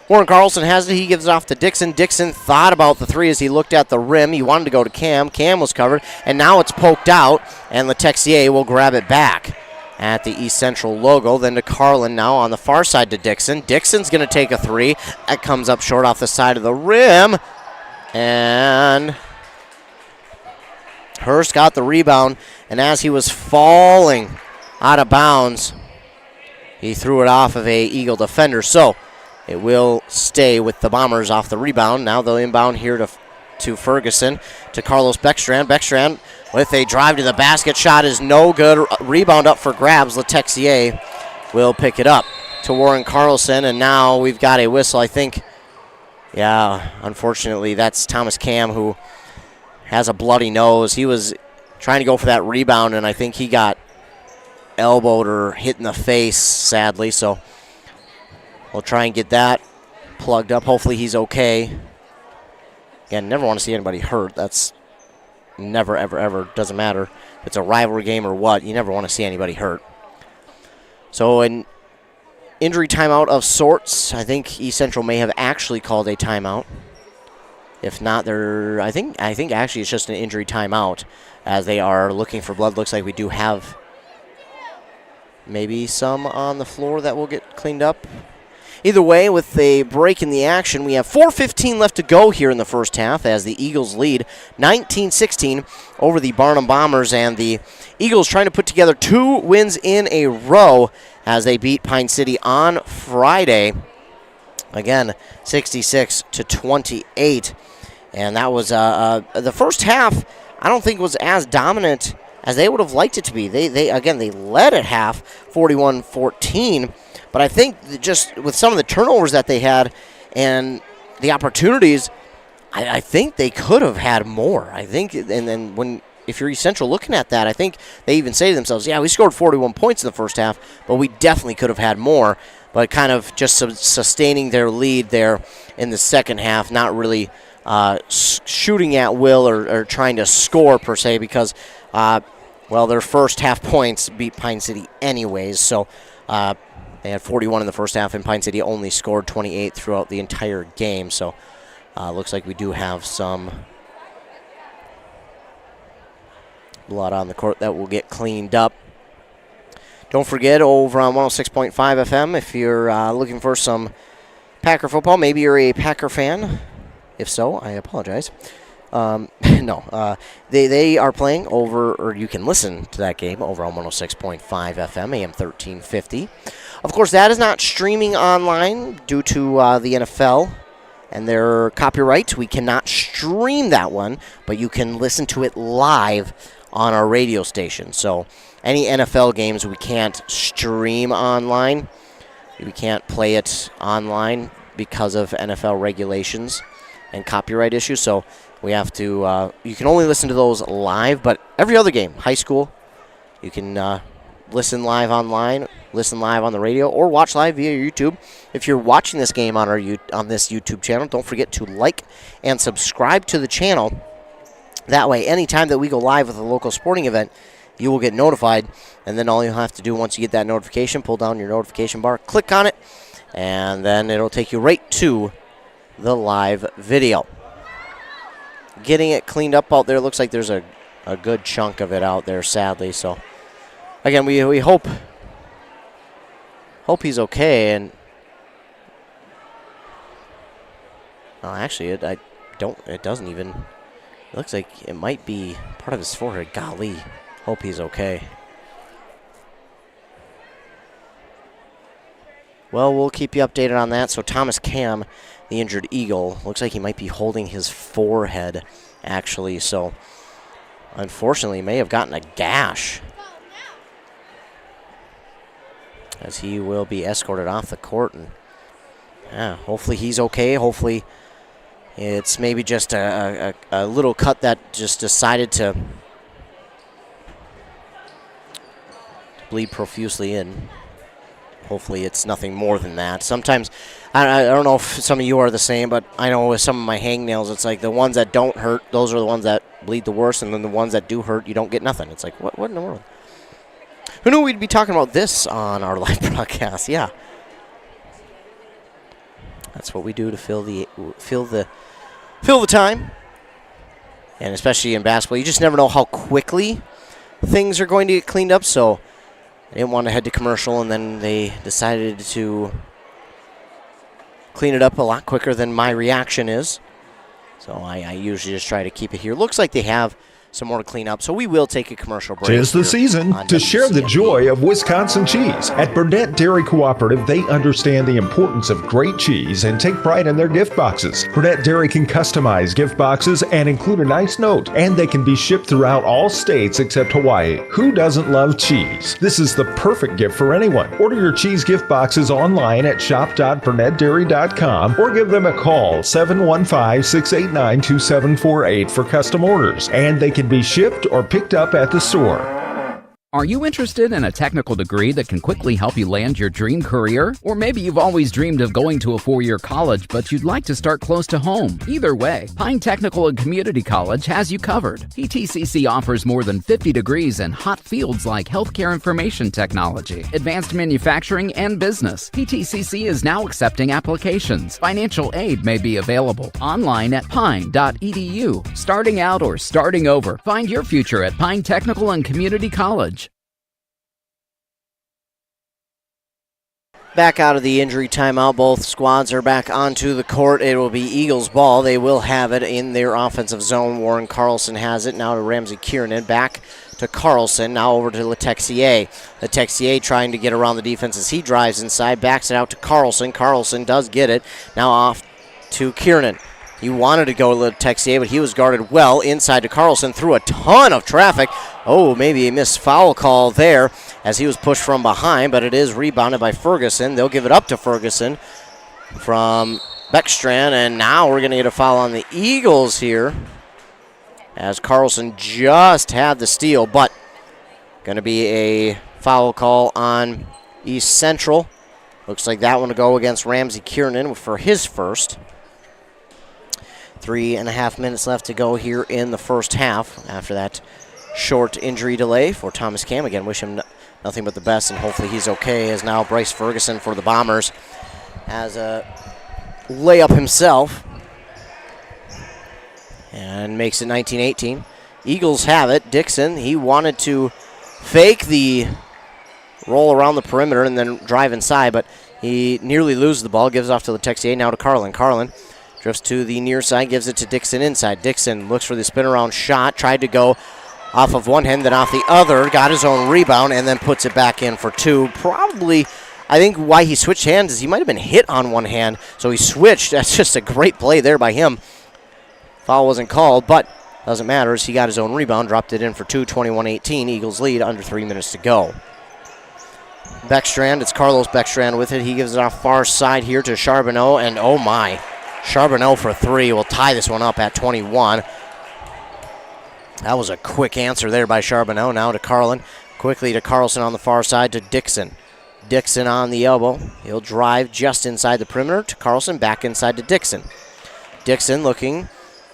Warren Carlson has it. He gives it off to Dixon. Dixon thought about the three as he looked at the rim. He wanted to go to Cam. Cam was covered, and now it's poked out, and Letexier will grab it back at the East Central logo. Then to Carlin now on the far side to Dixon. Dixon's going to take a three. That comes up short off the side of the rim, and Hurst got the rebound, and as he was falling out of bounds, he threw it off of a Eagle defender. So it will stay with the Bombers off the rebound. Now they'll inbound here to Ferguson, to Carlos Beckstrand. Beckstrand with a drive to the basket. Shot is no good. Rebound up for grabs. Letexier will pick it up to Warren Carlson, and now we've got a whistle. I think, yeah, unfortunately, that's Thomas Cam, who has a bloody nose. He was trying to go for that rebound, and I think he got elbowed or hit in the face, sadly. So we'll try and get that plugged up. Hopefully he's okay. Again, never want to see anybody hurt. That's never, ever, ever. Doesn't matter if it's a rivalry game or what. You never want to see anybody hurt. So an injury timeout of sorts. I think East Central may have actually called a timeout. If not, I think actually it's just an injury timeout as they are looking for blood. Looks like we do have maybe some on the floor that will get cleaned up. Either way, with a break in the action, we have 4:15 left to go here in the first half as the Eagles lead 19-16 over the Barnum Bombers, and the Eagles trying to put together 2 wins in a row as they beat Pine City on Friday. Again, 66-28. And that was the first half. I don't think was as dominant as they would have liked it to be. They led at half, 41-14. But I think that just with some of the turnovers that they had and the opportunities, I think they could have had more. I think, and then if you're East Central looking at that, I think they even say to themselves, yeah, we scored 41 points in the first half, but we definitely could have had more. But kind of just sustaining their lead there in the second half, not really shooting at will or trying to score per se, because, their first half points beat Pine City anyways. So they had 41 in the first half, and Pine City only scored 28 throughout the entire game. So looks like we do have some blood on the court that will get cleaned up. Don't forget, over on 106.5 FM, if you're looking for some Packer football, maybe you're a Packer fan. If so, I apologize. They are playing over, or you can listen to that game over on 106.5 FM, AM 1350. Of course, that is not streaming online due to the NFL and their copyright. We cannot stream that one, but you can listen to it live on our radio station. So any NFL games we can't stream online. We can't play it online because of NFL regulations and copyright issues. So we have to, you can only listen to those live, but every other game, high school, you can listen live online, listen live on the radio, or watch live via YouTube. If you're watching this game on on this YouTube channel, don't forget to like and subscribe to the channel. That way, anytime that we go live with a local sporting event, you will get notified, and then all you'll have to do once you get that notification, pull down your notification bar, click on it, and then it'll take you right to the live video. Getting it cleaned up out there. Looks like there's a good chunk of it out there, sadly. So, again, we hope he's okay. And well, actually, it doesn't even. It looks like it might be part of his forehead. Golly, hope he's okay. Well, we'll keep you updated on that. So Thomas Cam, the injured Eagle, looks like he might be holding his forehead, actually. So, unfortunately, may have gotten a gash. as he will be escorted off the court. And hopefully he's okay. Hopefully it's maybe just a little cut that just decided to bleed profusely in. Hopefully it's nothing more than that. Sometimes, I don't know if some of you are the same, but I know with some of my hangnails, it's like the ones that don't hurt, those are the ones that bleed the worst, and then the ones that do hurt, you don't get nothing. It's like, what in the world? Who knew we'd be talking about this on our live broadcast? Yeah. That's what we do to fill the time. And especially in basketball, you just never know how quickly things are going to get cleaned up, so I didn't want to head to commercial, and then they decided to clean it up a lot quicker than my reaction is. So I usually just try to keep it here. Looks like they have some more to clean up, so we will take a commercial break. 'Tis the season to share the joy of Wisconsin cheese. At Burnett Dairy Cooperative, they understand the importance of great cheese and take pride in their gift boxes. Burnett Dairy can customize gift boxes and include a nice note, and they can be shipped throughout all states except Hawaii. Who doesn't love cheese? This is the perfect gift for anyone. Order your cheese gift boxes online at shop.burnettdairy.com or give them a call, 715-689-2748 for custom orders, and they can be shipped or picked up at the store. Are you interested in a technical degree that can quickly help you land your dream career? Or maybe you've always dreamed of going to a 4-year college, but you'd like to start close to home. Either way, Pine Technical and Community College has you covered. PTCC offers more than 50 degrees in hot fields like healthcare information technology, advanced manufacturing, and business. PTCC is now accepting applications. Financial aid may be available online at pine.edu. Starting out or starting over, find your future at Pine Technical and Community College. Back out of the injury timeout, both squads are back onto the court. It will be Eagles ball. They will have it in their offensive zone. Warren Carlson has it. Now to Ramsey Kiernan. Back to Carlson. Now over to Letexier. Letexier trying to get around the defense as he drives inside. Backs it out to Carlson. Carlson does get it. Now off to Kiernan. He wanted to go to Letexier, but he was guarded well inside to Carlson through a ton of traffic. Oh, maybe a missed foul call there as he was pushed from behind, but it is rebounded by Ferguson. They'll give it up to Ferguson from Beckstrand, and now we're going to get a foul on the Eagles here as Carlson just had the steal, but going to be a foul call on East Central. Looks like that one to go against Ramsey Kiernan for his first. 3.5 minutes left to go here in the first half after that short injury delay for Thomas Cam. Again, wish him nothing but the best, and hopefully he's okay, as now Bryce Ferguson for the Bombers has a layup himself and makes it 19-18. Eagles have it. Dixon, he wanted to fake the roll around the perimeter and then drive inside, but he nearly loses the ball, gives off to Letexier, now to Carlin. Carlin drifts to the near side, gives it to Dixon inside. Dixon looks for the spin around shot, tried to go off of one hand, then off the other, got his own rebound, and then puts it back in for two. Probably, I think why he switched hands is he might have been hit on one hand, so he switched. That's just a great play there by him. Foul wasn't called, but doesn't matter as he got his own rebound, dropped it in for two, 21-18. Eagles lead, under 3 minutes to go. Beckstrand, it's Carlos Beckstrand with it. He gives it off far side here to Charbonneau, and oh my, Charbonneau for three will tie this one up at 21. That was a quick answer there by Charbonneau. Now to Carlin. Quickly to Carlson on the far side to Dixon. Dixon on the elbow. He'll drive just inside the perimeter to Carlson. Back inside to Dixon. Dixon looking,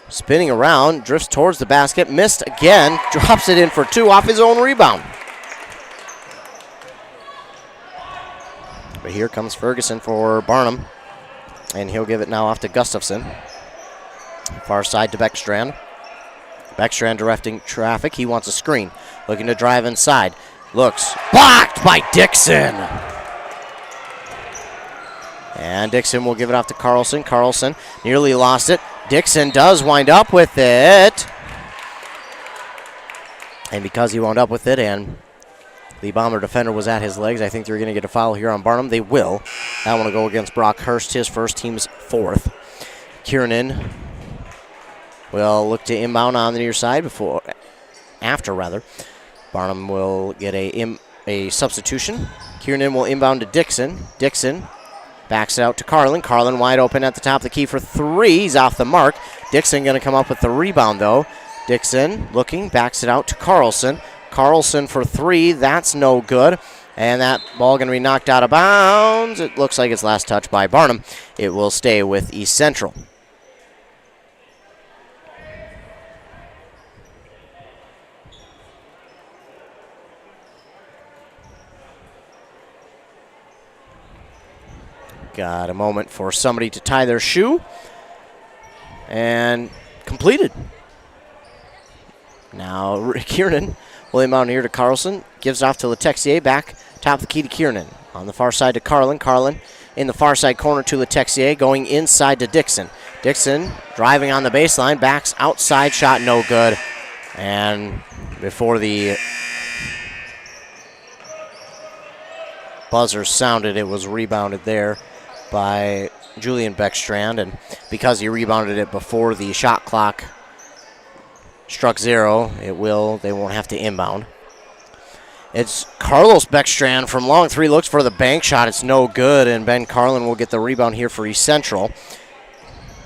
spinning around, drifts towards the basket. Missed again. Drops it in for two off his own rebound. But here comes Ferguson for Barnum. And he'll give it now off to Gustafson. Far side to Beckstrand. Beckstrand directing traffic. He wants a screen. Looking to drive inside. Looks blocked by Dixon. And Dixon will give it off to Carlson. Carlson nearly lost it. Dixon does wind up with it. And because he wound up with it and the Bomber defender was at his legs, I think they're going to get a foul here on Barnum. They will. That one will go against Brock Hurst, his first, team's fourth. Kiernan will look to inbound on the near side after. Barnum will get a a substitution. Kiernan will inbound to Dixon. Dixon backs it out to Carlin. Carlin wide open at the top of the key for three. He's off the mark. Dixon going to come up with the rebound, though. Dixon looking, backs it out to Carlson. Carlson for three. That's no good. And that ball going to be knocked out of bounds. It looks like it's last touched by Barnum. It will stay with East Central. Got a moment for somebody to tie their shoe. And completed. Now Kiernan will inbound here to Carlson. Gives off to Letexier. Back top of the key to Kiernan. On the far side to Carlin. Carlin in the far side corner to Letexier. Going inside to Dixon. Dixon driving on the baseline. Backs outside. Shot no good. And before the buzzer sounded, it was rebounded there by Julian Beckstrand, and because he rebounded it before the shot clock struck zero, they won't have to inbound. It's Carlos Beckstrand from long three, looks for the bank shot. It's no good, and Ben Carlin will get the rebound here for East Central.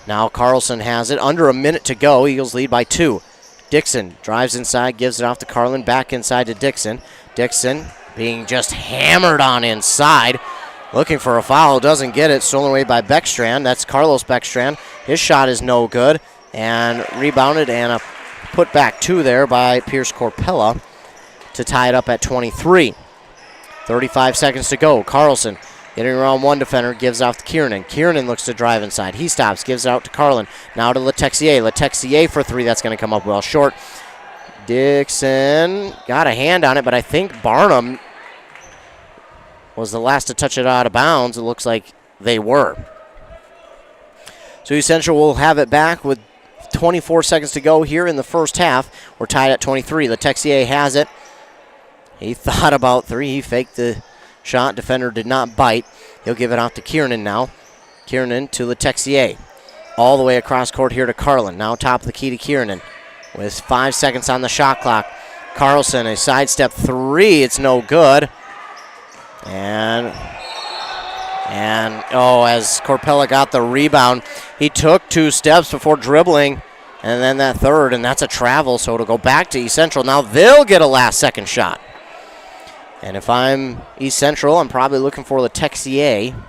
Now Carlson has it. Under a minute to go. Eagles lead by 2. Dixon drives inside, gives it off to Carlin, back inside to Dixon. Dixon being just hammered on inside. Looking for a foul, doesn't get it. Stolen away by Beckstrand. That's Carlos Beckstrand. His shot is no good. And rebounded and a put back 2 there by Pierce Corpella to tie it up at 23. 35 seconds to go. Carlson getting around one defender, gives off to Kiernan. Kiernan looks to drive inside. He stops, gives it out to Carlin. Now to Letexier. Letexier for 3. That's going to come up well short. Dixon got a hand on it, but I think Barnum was the last to touch it out of bounds. It looks like they were. So East Central will have it back with 24 seconds to go here in the first half. We're tied at 23. Letexier has it. He thought about 3. He faked the shot. Defender did not bite. He'll give it off to Kiernan now. Kiernan to Letexier. All the way across court here to Carlin. Now top of the key to Kiernan with 5 seconds on the shot clock. Carlson, a sidestep 3. It's no good. And as Corpella got the rebound, he took 2 steps before dribbling, and then that third, and that's a travel, so it'll go back to East Central. Now they'll get a last-second shot. And if I'm East Central, I'm probably looking for Letexier.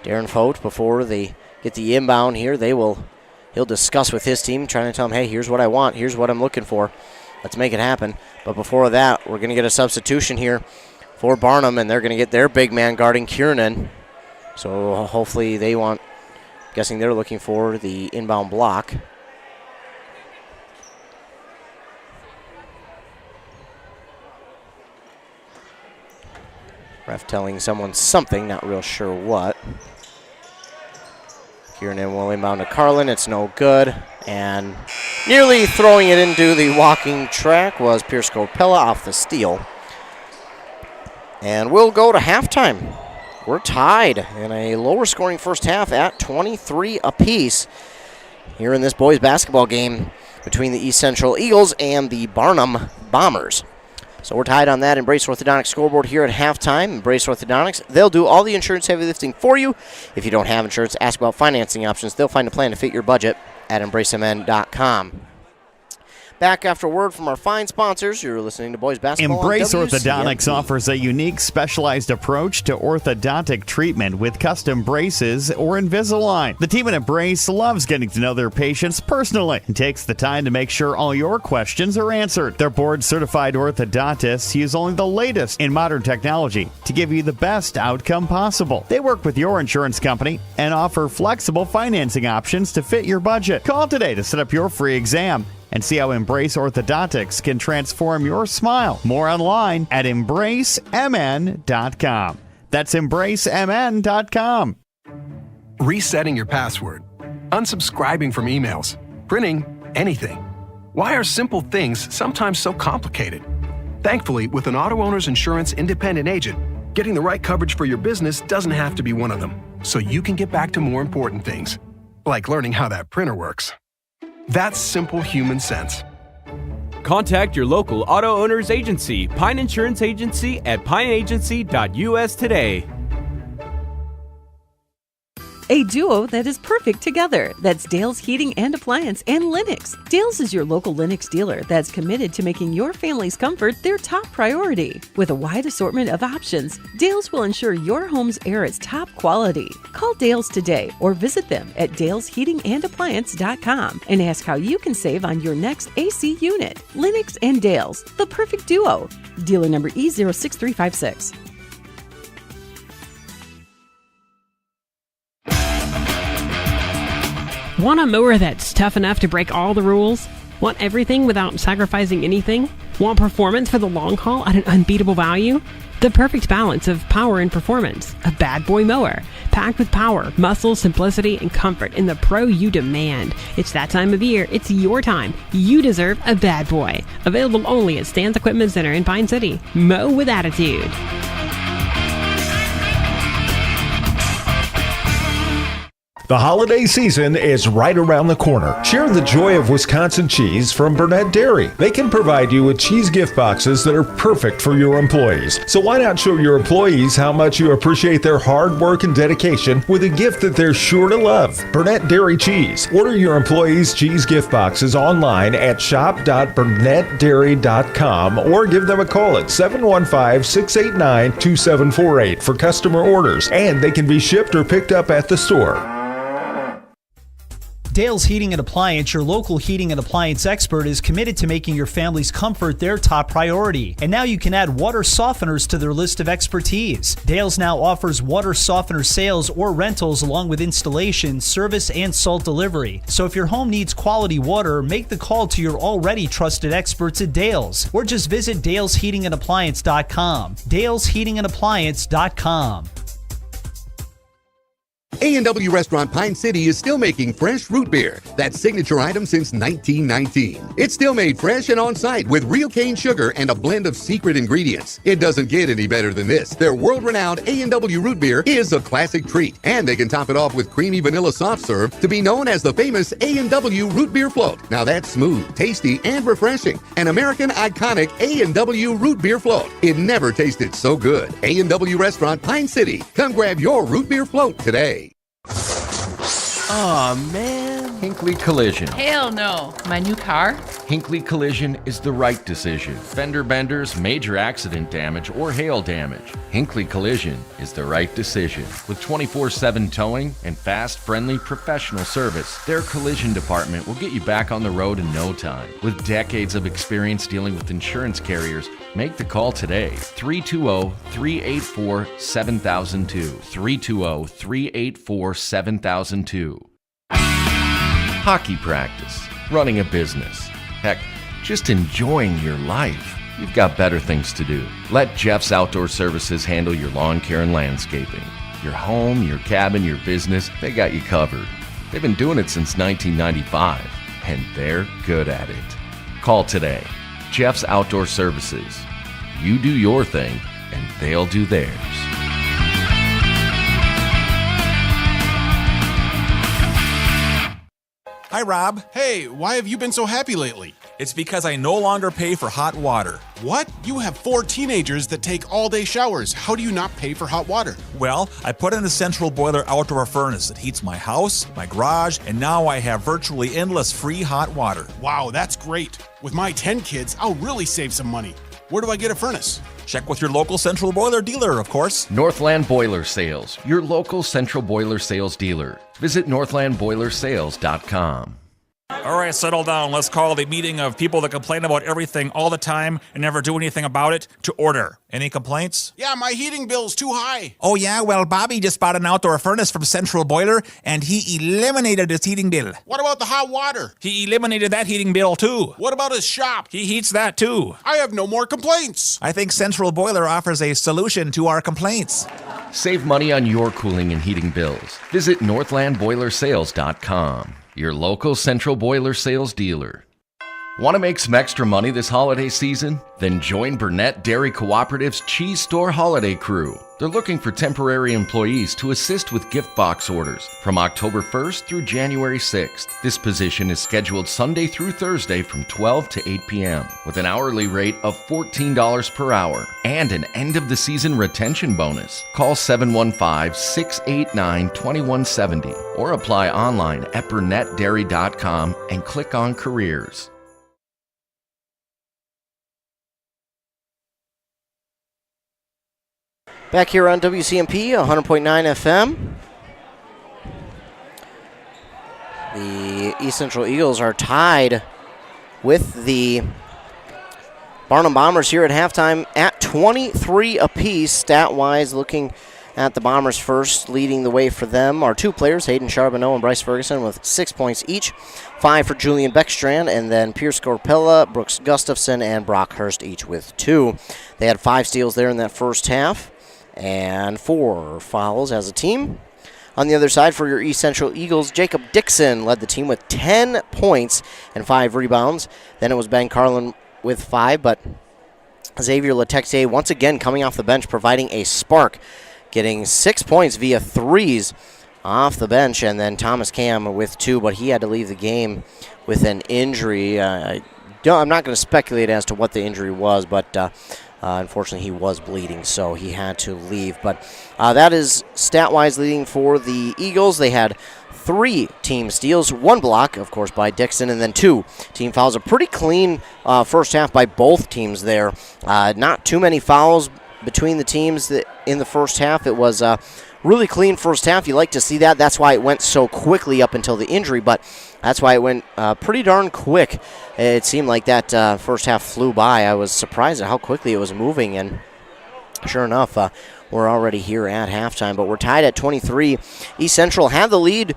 Darren Fote, before they get the inbound here, he'll discuss with his team, trying to tell them, hey, here's what I want, here's what I'm looking for. Let's make it happen. But before that, we're going to get a substitution here for Barnum, and they're going to get their big man guarding Kiernan. So hopefully guessing they're looking for the inbound block. Ref telling someone something, not real sure what. Kiernan will inbound to Carlin. It's no good. And nearly throwing it into the walking track was Pierce Corpella off the steal. And we'll go to halftime. We're tied in a lower scoring first half at 23 apiece here in this boys basketball game between the East Central Eagles and the Barnum Bombers. So we're tied on that Embrace Orthodontics scoreboard here at halftime. Embrace Orthodontics, they'll do all the insurance heavy lifting for you. If you don't have insurance, ask about financing options. They'll find a plan to fit your budget at EmbraceMN.com. Back after word from our fine sponsors. You're listening to Boys Basketball. Embrace on Orthodontics WCMP. offers a unique, specialized approach to orthodontic treatment with custom braces or Invisalign. The team at Embrace loves getting to know their patients personally and takes the time to make sure all your questions are answered. Their board-certified orthodontists use only the latest in modern technology to give you the best outcome possible. They work with your insurance company and offer flexible financing options to fit your budget. Call today to set up your free exam and see how Embrace Orthodontics can transform your smile. More online at EmbraceMN.com. That's EmbraceMN.com. Resetting your password, unsubscribing from emails, printing anything. Why are simple things sometimes so complicated? Thankfully, with an auto owner's insurance independent agent, getting the right coverage for your business doesn't have to be one of them, so you can get back to more important things, like learning how that printer works. That's simple human sense. Contact your local auto owner's agency, Pine Insurance Agency, at pineagency.us today. A duo that is perfect together. That's Dale's Heating and Appliance and Lennox. Dale's is your local Lennox dealer that's committed to making your family's comfort their top priority. With a wide assortment of options, Dale's will ensure your home's air is top quality. Call Dale's today or visit them at dalesheatingandappliance.com and ask how you can save on your next AC unit. Lennox and Dale's, the perfect duo. Dealer number E06356. Want a mower that's tough enough to break all the rules? Want everything without sacrificing anything? Want performance for the long haul at an unbeatable value? The perfect balance of power and performance. A bad boy mower. Packed with power, muscle, simplicity, and comfort in the pro you demand. It's that time of year. It's your time. You deserve a bad boy. Available only at Stan's Equipment Center in Pine City. Mow with attitude. The holiday season is right around the corner. Share the joy of Wisconsin cheese from Burnett Dairy. They can provide you with cheese gift boxes that are perfect for your employees. So why not show your employees how much you appreciate their hard work and dedication with a gift that they're sure to love? Burnett Dairy Cheese. Order your employees' cheese gift boxes online at shop.burnettdairy.com or give them a call at 715-689-2748 for customer orders, and they can be shipped or picked up at the store. Dale's Heating and Appliance, your local heating and appliance expert, is committed to making your family's comfort their top priority. And now you can add water softeners to their list of expertise. Dale's now offers water softener sales or rentals along with installation, service, and salt delivery. So if your home needs quality water, make the call to your already trusted experts at Dale's, or just visit dalesheatingandappliance.com. dalesheatingandappliance.com. A&W Restaurant Pine City is still making fresh root beer, that signature item since 1919. It's still made fresh and on-site with real cane sugar and a blend of secret ingredients. It doesn't get any better than this. Their world-renowned A&W root beer is a classic treat, and they can top it off with creamy vanilla soft serve to be known as the famous A&W root beer float. Now that's smooth, tasty, and refreshing. An American iconic A&W root beer float. It never tasted so good. A&W Restaurant Pine City. Come grab your root beer float today. Aw, man. Hinckley Collision. Hell no. My new car? Hinckley Collision is the right decision. Fender benders, major accident damage, or hail damage. Hinckley Collision is the right decision. With 24/7 towing and fast, friendly, professional service, their collision department will get you back on the road in no time. With decades of experience dealing with insurance carriers, make the call today. 320-384-7002. 320-384-7002. Hockey practice, running a business, heck, just enjoying your life. You've got better things to do. Let Jeff's Outdoor Services handle your lawn care and landscaping. Your home, your cabin, your business, they got you covered. They've been doing it since 1995, and they're good at it. Call today. Jeff's Outdoor Services. You do your thing, and they'll do theirs. Hi, Rob. Hey, why have you been so happy lately? It's because I no longer pay for hot water. What? You have 4 teenagers that take all-day showers. How do you not pay for hot water? Well, I put in a central boiler outdoor furnace that heats my house, my garage, and now I have virtually endless free hot water. Wow, that's great. With my 10 kids, I'll really save some money. Where do I get a furnace? Check with your local central boiler dealer, of course. Northland Boiler Sales, your local central boiler sales dealer. Visit northlandboilersales.com. All right, settle down. Let's call the meeting of people that complain about everything all the time and never do anything about it to order. Any complaints? Yeah, my heating bill's too high. Oh yeah, well Bobby just bought an outdoor furnace from Central Boiler and he eliminated his heating bill. What about the hot water? He eliminated that heating bill too. What about his shop? He heats that too. I have no more complaints. I think Central Boiler offers a solution to our complaints. Save money on your cooling and heating bills. Visit northlandboilersales.com, your local central boiler sales dealer. Want to make some extra money this holiday season? Then join Burnett Dairy Cooperative's Cheese Store Holiday Crew. They're They're looking for temporary employees to assist with gift box orders from October 1st through January 6th. This position is scheduled Sunday through Thursday from 12 to 8 p.m. with an hourly rate of $14 per hour and an end-of-the-season retention bonus. Call 715-689-2170 or apply online at burnettdairy.com and click on Careers. Back here on WCMP, 100.9 FM. The East Central Eagles are tied with the Barnum Bombers here at halftime at 23 apiece. Stat-wise, looking at the Bombers first, leading the way for them are two players, Hayden Charbonneau and Bryce Ferguson, with 6 points each. 5 for Julian Beckstrand, and then Pierce Corpella, Brooks Gustafson, and Brock Hurst each with 2. They had 5 steals there in that first half and 4 fouls as a team. On the other side for your East Central Eagles, Jacob Dixon led the team with 10 points and 5 rebounds. Then it was Ben Carlin with 5, but Xavier Letexier once again coming off the bench, providing a spark, getting 6 points via threes off the bench, and then Thomas Cam with 2, but he had to leave the game with an injury. I'm not going to speculate as to what the injury was, but unfortunately, he was bleeding, so he had to leave. But that is stat-wise leading for the Eagles. They had 3 team steals, 1 block, of course, by Dixon, and then 2 team fouls. A pretty clean first half by both teams there. Not too many fouls between the teams in the first half. It was really clean first half. You like to see that. That's why it went so quickly up until the injury, but that's why it went pretty darn quick. It seemed like that first half flew by. I was surprised at how quickly it was moving, and sure enough, we're already here at halftime, but we're tied at 23. East Central had the lead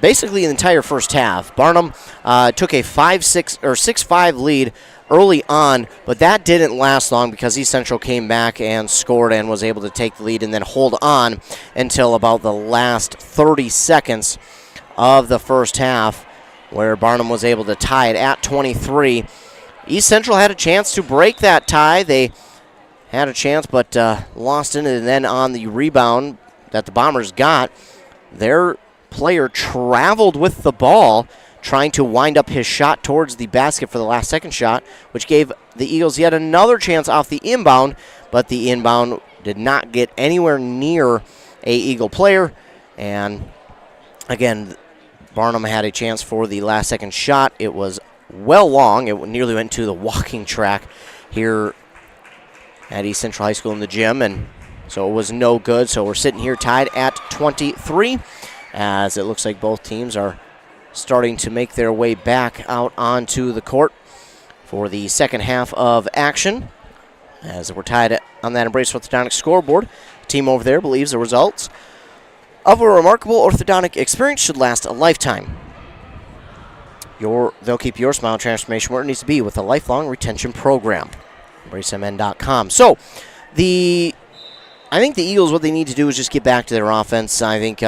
basically the entire first half. Barnum took a 6-5 lead early on, but that didn't last long because East Central came back and scored and was able to take the lead and then hold on until about the last 30 seconds of the first half, where Barnum was able to tie it at 23. East Central had a chance to break that tie. They had a chance but lost it, and then on the rebound that the Bombers got, their player traveled with the ball, trying to wind up his shot towards the basket for the last second shot, which gave the Eagles yet another chance off the inbound, but the inbound did not get anywhere near a Eagle player. And again, Barnum had a chance for the last second shot. It was well long. It nearly went to the walking track here at East Central High School in the gym, and so it was no good. So we're sitting here tied at 23, as it looks like both teams are starting to make their way back out onto the court for the second half of action. As we're tied on that Embrace Orthodontic scoreboard, the team over there believes the results of a remarkable orthodontic experience should last a lifetime. They'll keep your smile transformation where it needs to be with a lifelong retention program. EmbraceMN.com. So, I think the Eagles, what they need to do is just get back to their offense. I think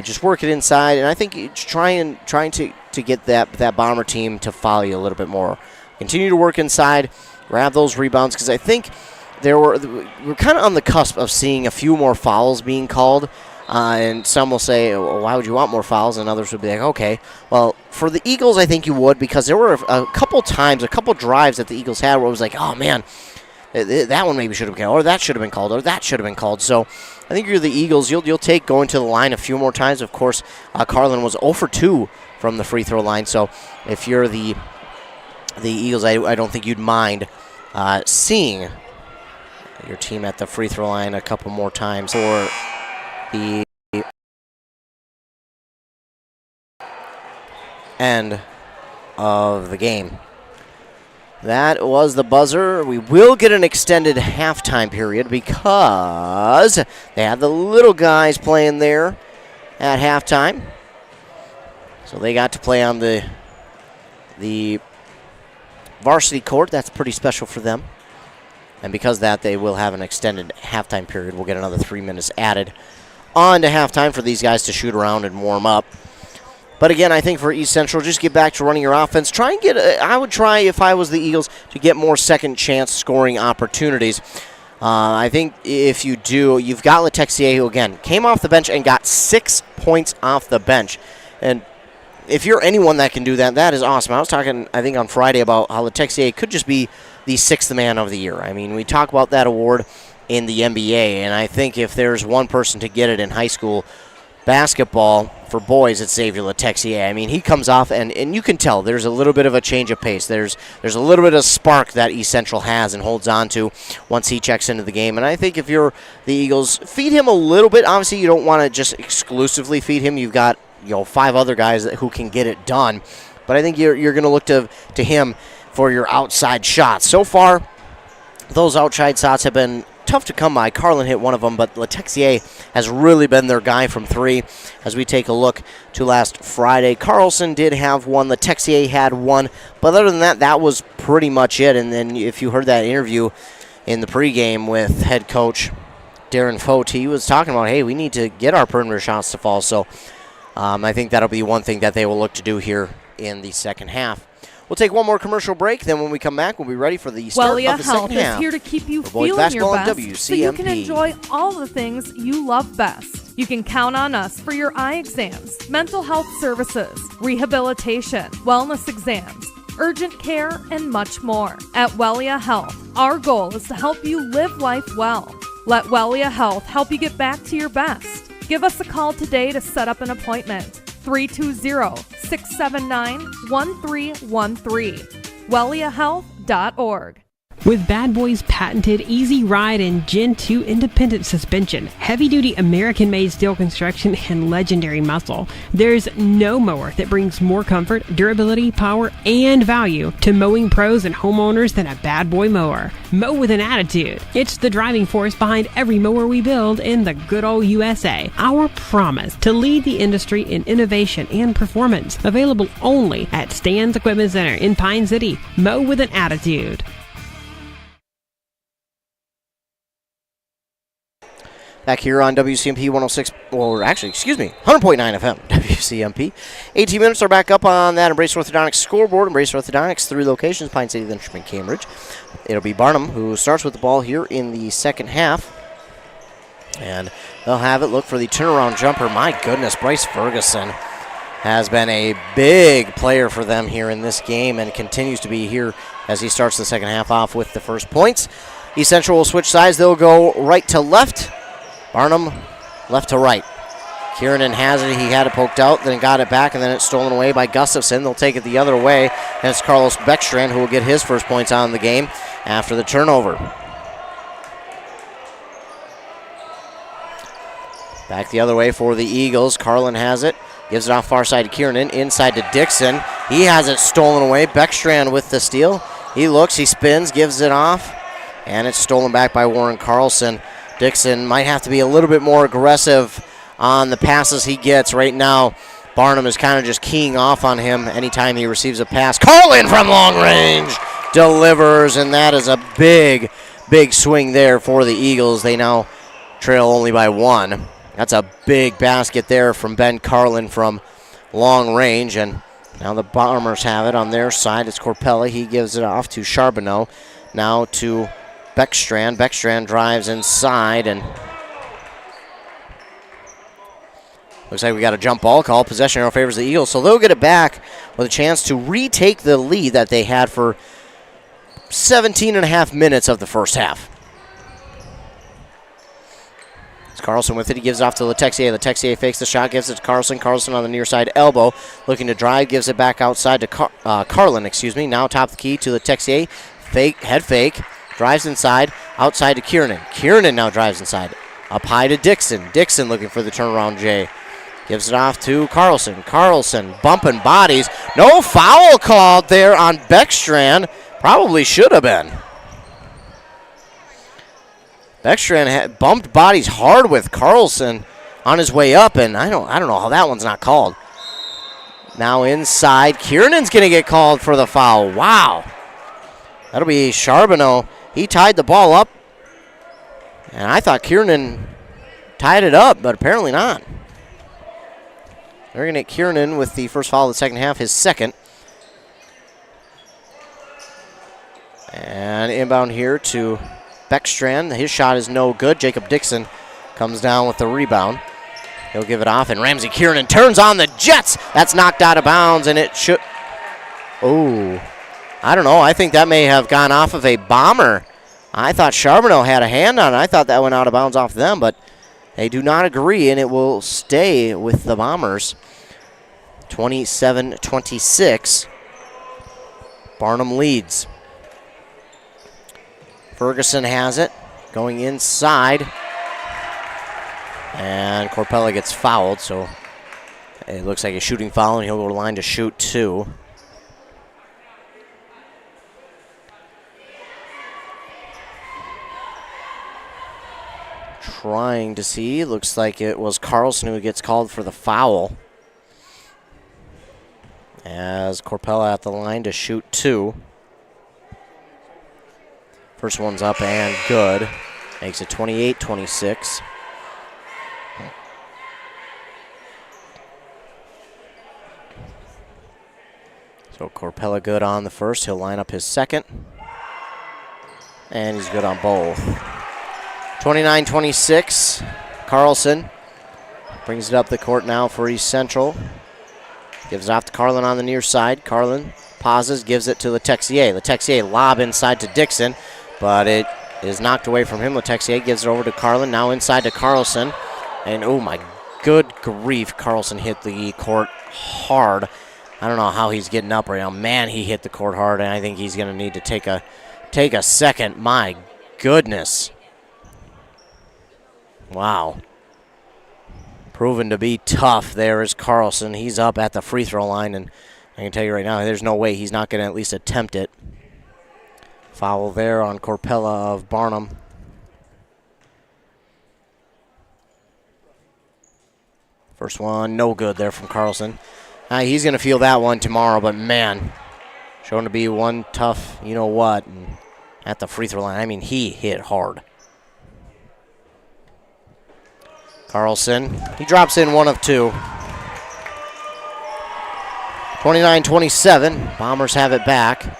just work it inside, and I think trying to get that Bomber team to follow you a little bit more. Continue to work inside, grab those rebounds, because I think we're kind of on the cusp of seeing a few more fouls being called. And some will say, well, why would you want more fouls? And others would be like, okay. Well, for the Eagles, I think you would, because there were a couple drives that the Eagles had where it was like, oh, man, that one maybe should have been called, or that should have been called, or that should have been called. So I think you're the Eagles. You'll take going to the line a few more times. Of course, Carlin was 0 for 2 from the free throw line. So if you're the Eagles, I don't think you'd mind seeing your team at the free throw line a couple more times for the end of the game. That was the buzzer. We will get an extended halftime period because they have the little guys playing there at halftime. So they got to play on the varsity court. That's pretty special for them. And because of that, they will have an extended halftime period. We'll get another 3 minutes added on to halftime for these guys to shoot around and warm up. But again, I think for East Central, just get back to running your offense. I would try, if I was the Eagles, to get more second chance scoring opportunities. I think if you do, you've got Letexier, who, again, came off the bench and got 6 points off the bench. And if you're anyone that can do that, that is awesome. I was talking, I think, on Friday about how Letexier could just be the 6th man of the year. I mean, we talk about that award in the NBA, and I think if there's one person to get it in high school basketball for boys, it's Xavier Letexier. I mean, he comes off, and you can tell there's a little bit of a change of pace. There's a little bit of spark that East Central has and holds on to once he checks into the game. And I think if you're the Eagles, feed him a little bit. Obviously, you don't want to just exclusively feed him. You've got 5 other guys who can get it done. But I think you're going to look to him for your outside shots. So far, those outside shots have been tough to come by. Carlin hit one of them, but Letexier has really been their guy from 3. As we take a look to last Friday, Carlson did have one, Letexier had one, but other than that, that was pretty much it. And then if you heard that interview in the pregame with head coach Darren Fote, he was talking about, hey, we need to get our perimeter shots to fall. So I think that'll be one thing that they will look to do here in the second half. We'll take one more commercial break. Then when we come back, we'll be ready for the start of the second half. Health is here to keep you feeling your best so you can enjoy all the things you love best. You can count on us for your eye exams, mental health services, rehabilitation, wellness exams, urgent care, and much more. At Wellia Health, our goal is to help you live life well. Let Wellia Health help you get back to your best. Give us a call today to set up an appointment. 320-679-1313. WelliaHealth.org. With Bad Boy's patented Easy Ride and Gen 2 independent suspension, heavy-duty American-made steel construction, and legendary muscle, there's no mower that brings more comfort, durability, power, and value to mowing pros and homeowners than a Bad Boy mower. Mow with an attitude. It's the driving force behind every mower we build in the good old USA. Our promise to lead the industry in innovation and performance. Available only at Stan's Equipment Center in Pine City. Mow with an attitude. Back here on WCMP 100.9 FM, WCMP. 18 minutes are back up on that Embrace Orthodontics scoreboard. Embrace Orthodontics, 3 locations, Pine City, Linchpin, Cambridge. It'll be Barnum who starts with the ball here in the second half. And they'll have it. Look for the turnaround jumper. My goodness, Bryce Ferguson has been a big player for them here in this game and continues to be here as he starts the second half off with the first points. East Central will switch sides. They'll go right to left. Barnum left to right. Kiernan has it. He had it poked out, then got it back, and then it's stolen away by Gustafson. They'll take it the other way, and it's Carlos Beckstrand who will get his first points on the game after the turnover. Back the other way for the Eagles. Carlin has it. Gives it off far side to Kiernan. Inside to Dixon. He has it stolen away. Beckstrand with the steal. He looks, he spins, gives it off, and it's stolen back by Warren Carlson. Dixon might have to be a little bit more aggressive on the passes he gets. Right now, Barnum is kind of just keying off on him anytime he receives a pass. Carlin from long range delivers, and that is a big, big swing there for the Eagles. They now trail only by 1. That's a big basket there from Ben Carlin from long range, and now the Bombers have it on their side. It's Corpella. He gives it off to Charbonneau. Now to Beckstrand. Beckstrand drives inside, and looks like we got a jump ball call. Possession arrow favors the Eagles, so they'll get it back with a chance to retake the lead that they had for 17 and a half minutes of the first half. It's Carlson with it. He gives it off to Letexier. Letexier fakes the shot, gives it to Carlson. Carlson on the near side elbow, looking to drive, gives it back outside to Carlin. Now top the key to Letexier. Fake, head fake. Drives inside, outside to Kiernan. Kiernan now drives inside. Up high to Dixon. Dixon looking for the turnaround J. Gives it off to Carlson. Carlson bumping bodies. No foul called there on Beckstrand. Probably should have been. Beckstrand bumped bodies hard with Carlson on his way up, and I don't know how that one's not called. Now inside, Kiernan's going to get called for the foul. Wow. That'll be Charbonneau. He tied the ball up, and I thought Kiernan tied it up, but apparently not. They're going to get Kiernan with the first foul of the second half, his second. And inbound here to Beckstrand. His shot is no good. Jacob Dixon comes down with the rebound. He'll give it off, and Ramsey Kiernan turns on the Jets. That's knocked out of bounds, and it should... Oh, I don't know. I think that may have gone off of a Bomber. I thought Charbonneau had a hand on it. I thought that went out of bounds off them, but they do not agree, and it will stay with the Bombers. 27-26. Barnum leads. Ferguson has it, going inside. And Corpella gets fouled, so it looks like a shooting foul, and he'll go to the line to shoot 2. Trying to see. Looks like it was Carlson who gets called for the foul. As Corpella at the line to shoot 2. First one's up and good. Makes it 28-26. So Corpella good on the first. He'll line up his second. And he's good on both. 29-26. Carlson brings it up the court now for East Central. Gives it off to Carlin on the near side. Carlin pauses, gives it to Letexier. Letexier lob inside to Dixon, but it is knocked away from him. Letexier gives it over to Carlin. Now inside to Carlson. And oh my good grief, Carlson hit the court hard. I don't know how he's getting up right now. Man, he hit the court hard, and I think he's going to need to take a second. My goodness. Wow. Proven to be tough there is Carlson. He's up at the free throw line, and I can tell you right now, there's no way he's not going to at least attempt it. Foul there on Corpella of Barnum. First one, no good there from Carlson. He's going to feel that one tomorrow, but man, showing to be one tough, you know what, and at the free throw line. I mean, he hit hard. Carlson, he drops in 1 of 2. 29-27, Bombers have it back.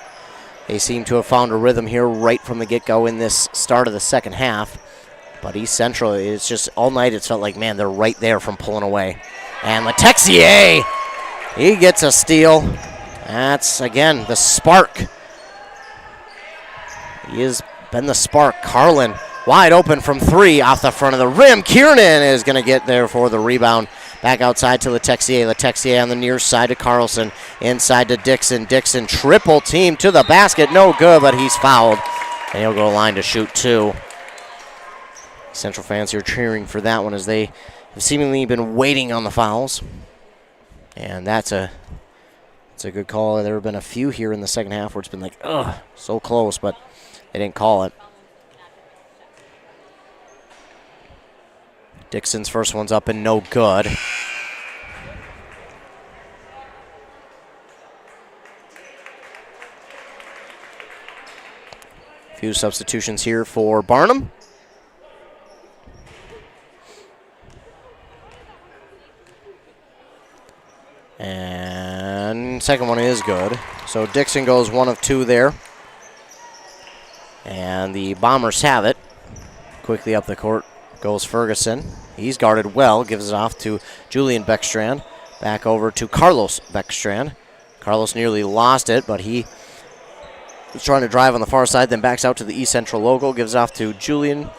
They seem to have found a rhythm here right from the get-go in this start of the second half. But East Central, it's just all night it's felt like, man, they're right there from pulling away. And Letexier, he gets a steal. That's, again, the spark. He has been the spark. Carlin wide open from 3 off the front of the rim. Kiernan is going to get there for the rebound. Back outside to Letexier. Letexier on the near side to Carlson. Inside to Dixon. Dixon triple team to the basket. No good, but he's fouled. And he'll go to line to shoot 2. Central fans here cheering for that one as they have seemingly been waiting on the fouls. And that's a good call. There have been a few here in the second half where it's been like, ugh, so close, but they didn't call it. Dixon's first one's up and no good. Few substitutions here for Barnum. And second one is good. So Dixon goes 1 of 2 there. And the Bombers have it. Quickly up the court goes Ferguson. He's guarded well. Gives it off to Julian Beckstrand. Back over to Carlos Beckstrand. Carlos nearly lost it, but he's trying to drive on the far side, then backs out to the East Central logo. Gives it off to Julian.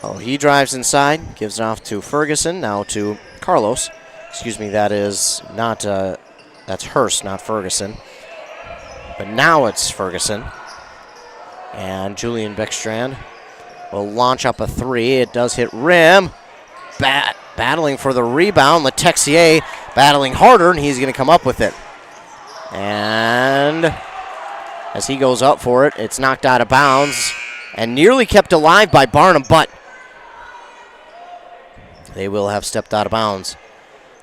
Oh, he drives inside. Gives it off to Ferguson. Now to Carlos. Excuse me, that is not, that's Hurst, not Ferguson. But now it's Ferguson. And Julian Beckstrand will launch up a 3. It does hit rim. Battling for the rebound. Letexier battling harder, and he's going to come up with it. And as he goes up for it, it's knocked out of bounds and nearly kept alive by Barnum, but they will have stepped out of bounds.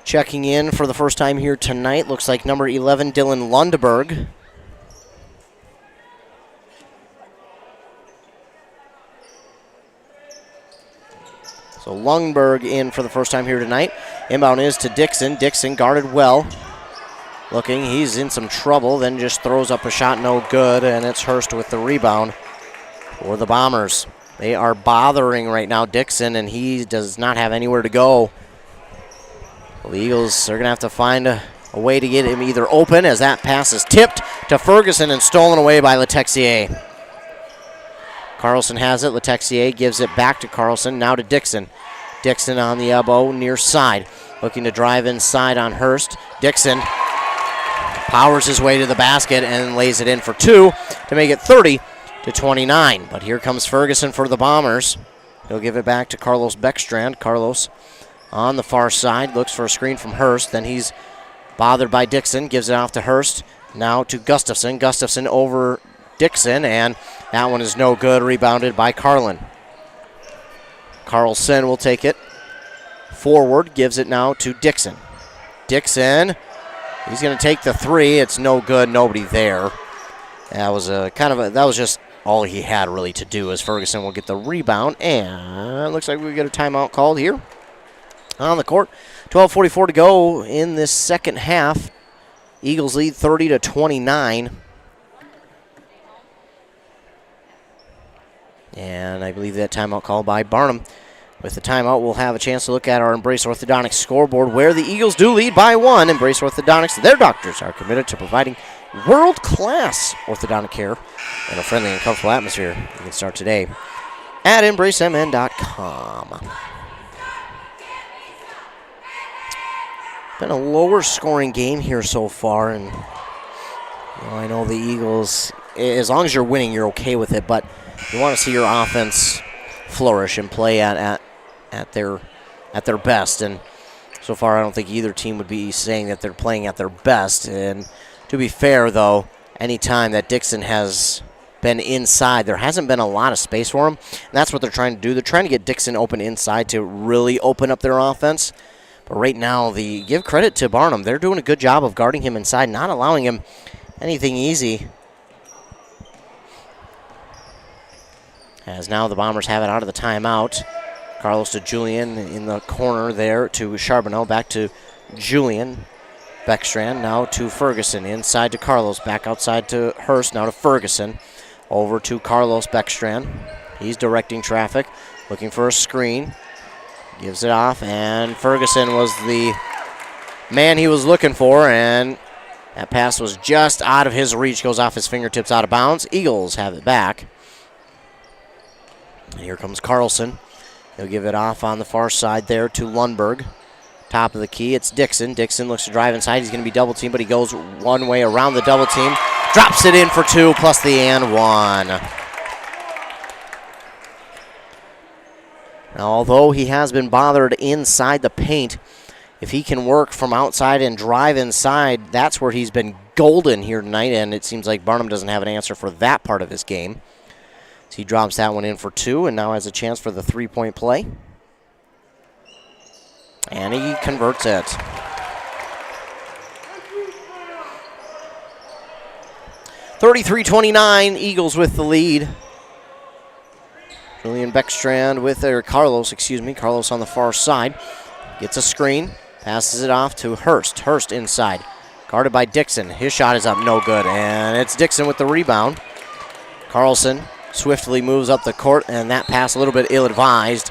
Checking in for the first time here tonight, looks like number 11, Dylan Lundberg. So Lundberg in for the first time here tonight. Inbound is to Dixon. Dixon guarded well. Looking, he's in some trouble, then just throws up a shot, no good, and it's Hurst with the rebound. for the Bombers. They are bothering right now Dixon, and he does not have anywhere to go. The Eagles are going to have to find a way to get him either open, as that pass is tipped to Ferguson and stolen away by Letexier. Carlson has it. Letexier gives it back to Carlson. Now to Dixon. Dixon on the elbow, near side. Looking to drive inside on Hurst. Dixon powers his way to the basket and lays it in for two to make it 30-29. But here comes Ferguson for the Bombers. He'll give it back to Carlos Beckstrand. Carlos on the far side looks for a screen from Hurst. Then he's bothered by Dixon. Gives it off to Hurst. Now to Gustafson. Gustafson over Dixon, and that one is no good. Rebounded by Carlin. Carlson will take it forward. Gives it now to Dixon. Dixon, he's going to take the three. It's no good. Nobody there. That was that was just all he had really to do, as Ferguson will get the rebound, and it looks like we get a timeout called here on the court. 12:44 to go in this second half. Eagles lead 30-29. And I believe that timeout called by Barnum. With the timeout, we'll have a chance to look at our Embrace Orthodontics scoreboard, where the Eagles do lead by one. Embrace Orthodontics, their doctors are committed to providing world-class orthodontic care in a friendly and comfortable atmosphere. You can start today at embracemn.com. Been a lower scoring game here so far, and I know the Eagles, as long as you're winning, you're okay with it, but you want to see your offense flourish and play at their best. And so far, I don't think either team would be saying that they're playing at their best. And to be fair, though, any time that Dixon has been inside, there hasn't been a lot of space for him. And that's what they're trying to do. They're trying to get Dixon open inside to really open up their offense. But right now, give credit to Barnum. They're doing a good job of guarding him inside, not allowing him anything easy. As now the Bombers have it out of the timeout. Carlos to Julian in the corner there to Charbonneau. Back to Julian. Beckstrand now to Ferguson. Inside to Carlos. Back outside to Hurst. Now to Ferguson. Over to Carlos Beckstrand. He's directing traffic. Looking for a screen. Gives it off. And Ferguson was the man he was looking for. And that pass was just out of his reach. Goes off his fingertips, out of bounds. Eagles have it back. Here comes Carlson. He'll give it off on the far side there to Lundberg. Top of the key, it's Dixon. Dixon looks to drive inside. He's going to be double teamed, but he goes one way around the double team. Drops it in for two, plus the and one. Now, although he has been bothered inside the paint, if he can work from outside and drive inside, that's where he's been golden here tonight, and it seems like Barnum doesn't have an answer for that part of his game. So he drops that one in for two and now has a chance for the three-point play. And he converts it. (33-29), Eagles with the lead. Julian Beckstrand Carlos on the far side. Gets a screen, passes it off to Hurst. Hurst inside, guarded by Dixon. His shot is up, no good, and it's Dixon with the rebound. Carlson swiftly moves up the court, and that pass a little bit ill-advised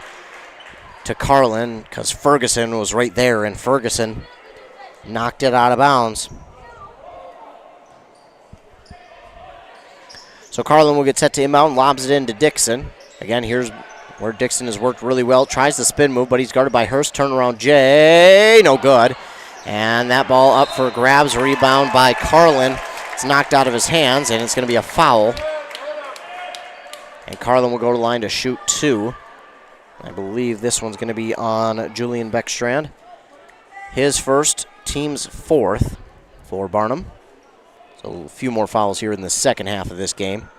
to Carlin because Ferguson was right there, and Ferguson knocked it out of bounds. So Carlin will get set to inbound, lobs it into Dixon. Again, here's where Dixon has worked really well. Tries the spin move, but he's guarded by Hurst. Turnaround Jay, no good. And that ball up for grabs, rebound by Carlin. It's knocked out of his hands, and it's going to be a foul. And Carlin will go to the line to shoot two. I believe this one's going to be on Julian Beckstrand. His first, team's fourth for Barnum. So a few more fouls here in the second half of this game.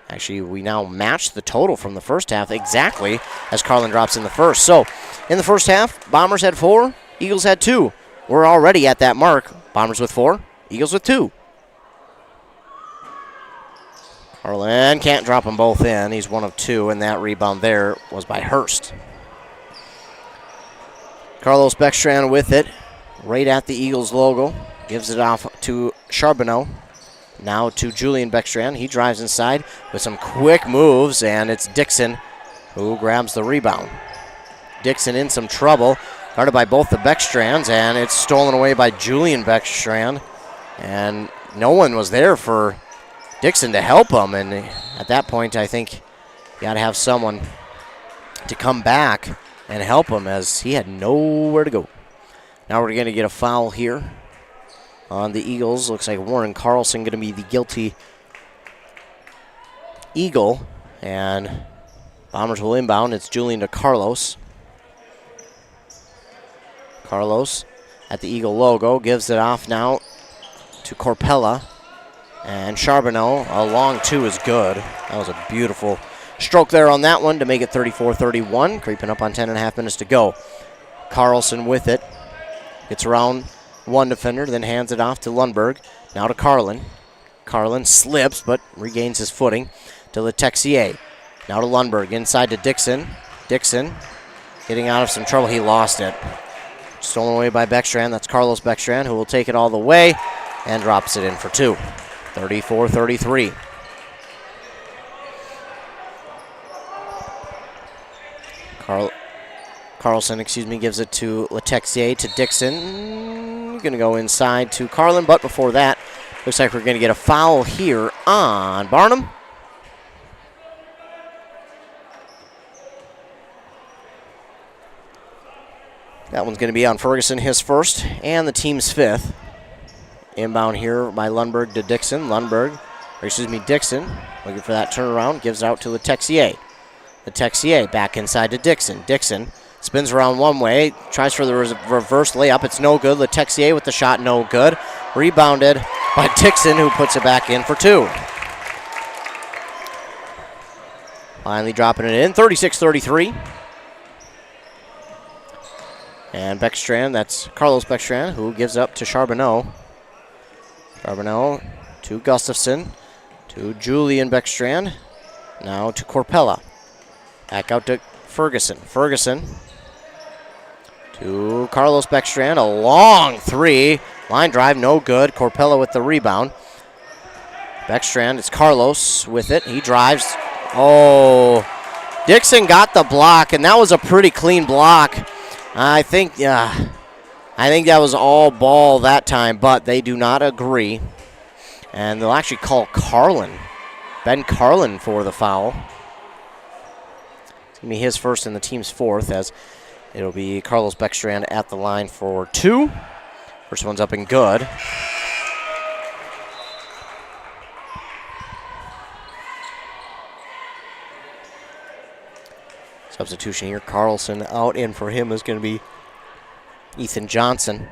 Actually, we now match the total from the first half exactly as Carlin drops in the first. So in the first half, Bombers had 4, Eagles had 2. We're already at that mark. Bombers with 4, Eagles with 2. Carlin can't drop them both in. He's 1 of 2, and that rebound there was by Hurst. Carlos Beckstrand with it, right at the Eagles logo. Gives it off to Charbonneau. Now to Julian Beckstrand. He drives inside with some quick moves, and it's Dixon who grabs the rebound. Dixon in some trouble, guarded by both the Beckstrands, and it's stolen away by Julian Beckstrand. And no one was there for Dixon to help him, and at that point I think you got to have someone to come back and help him, as he had nowhere to go. Now we're going to get a foul here on the Eagles. Looks like Warren Carlson going to be the guilty Eagle, and Bombers will inbound. It's Julian to Carlos. Carlos at the Eagle logo gives it off now to Corpella, and Charbonneau, a long two is good. That was a beautiful stroke there on that one to make it 34-31, creeping up on 10.5 minutes to go. Carlson with it, gets around one defender, then hands it off to Lundberg. Now to Carlin. Carlin slips but regains his footing to Letexier. Now to Lundberg, inside to Dixon. Dixon getting out of some trouble. He lost it. Stolen away by Beckstrand. That's Carlos Beckstrand, who will take it all the way and drops it in for two. 34-33. Carlson, gives it to Letexier, to Dixon. Going to go inside to Carlin, but before that, looks like we're going to get a foul here on Barnum. That one's going to be on Ferguson, his first, and the team's fifth. Inbound here by Lundberg to Dixon. Dixon, looking for that turnaround, gives it out to Letexier. Letexier back inside to Dixon. Dixon spins around one way, tries for the reverse layup. It's no good. Letexier with the shot, no good. Rebounded by Dixon, who puts it back in for two. Finally dropping it in, 36-33. And Beckstrand, that's Carlos Beckstrand, who gives up to Charbonneau. Charbonneau to Gustafson, to Julian Beckstrand, now to Corpella. Back out to Ferguson. Ferguson to Carlos Beckstrand, a long three. Line drive, no good. Corpella with the rebound. Beckstrand, it's Carlos with it. He drives. Oh, Dixon got the block, and that was a pretty clean block. I think that was all ball that time, but they do not agree. And they'll actually call Ben Carlin for the foul. It's going to be his first and the team's fourth, as it'll be Carlos Beckstrand at the line for two. First one's up and good. Substitution here. Carlson out, in for him is going to be Ethan Johnson.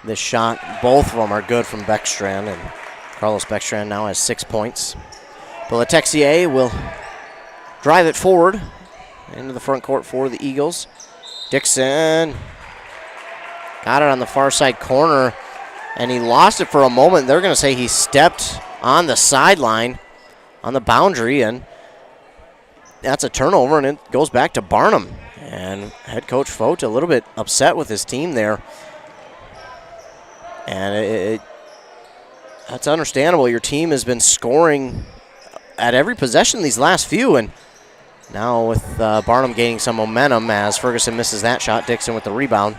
This shot, both of them are good from Beckstrand, and Carlos Beckstrand now has 6 points. But Letexier will drive it forward into the front court for the Eagles. Dixon got it on the far side corner, and he lost it for a moment. They're going to say he stepped on the sideline on the boundary, and that's a turnover, and it goes back to Barnum. And head coach Fote a little bit upset with his team there. And that's understandable. Your team has been scoring at every possession these last few, and now with Barnum gaining some momentum as Ferguson misses that shot, Dixon with the rebound,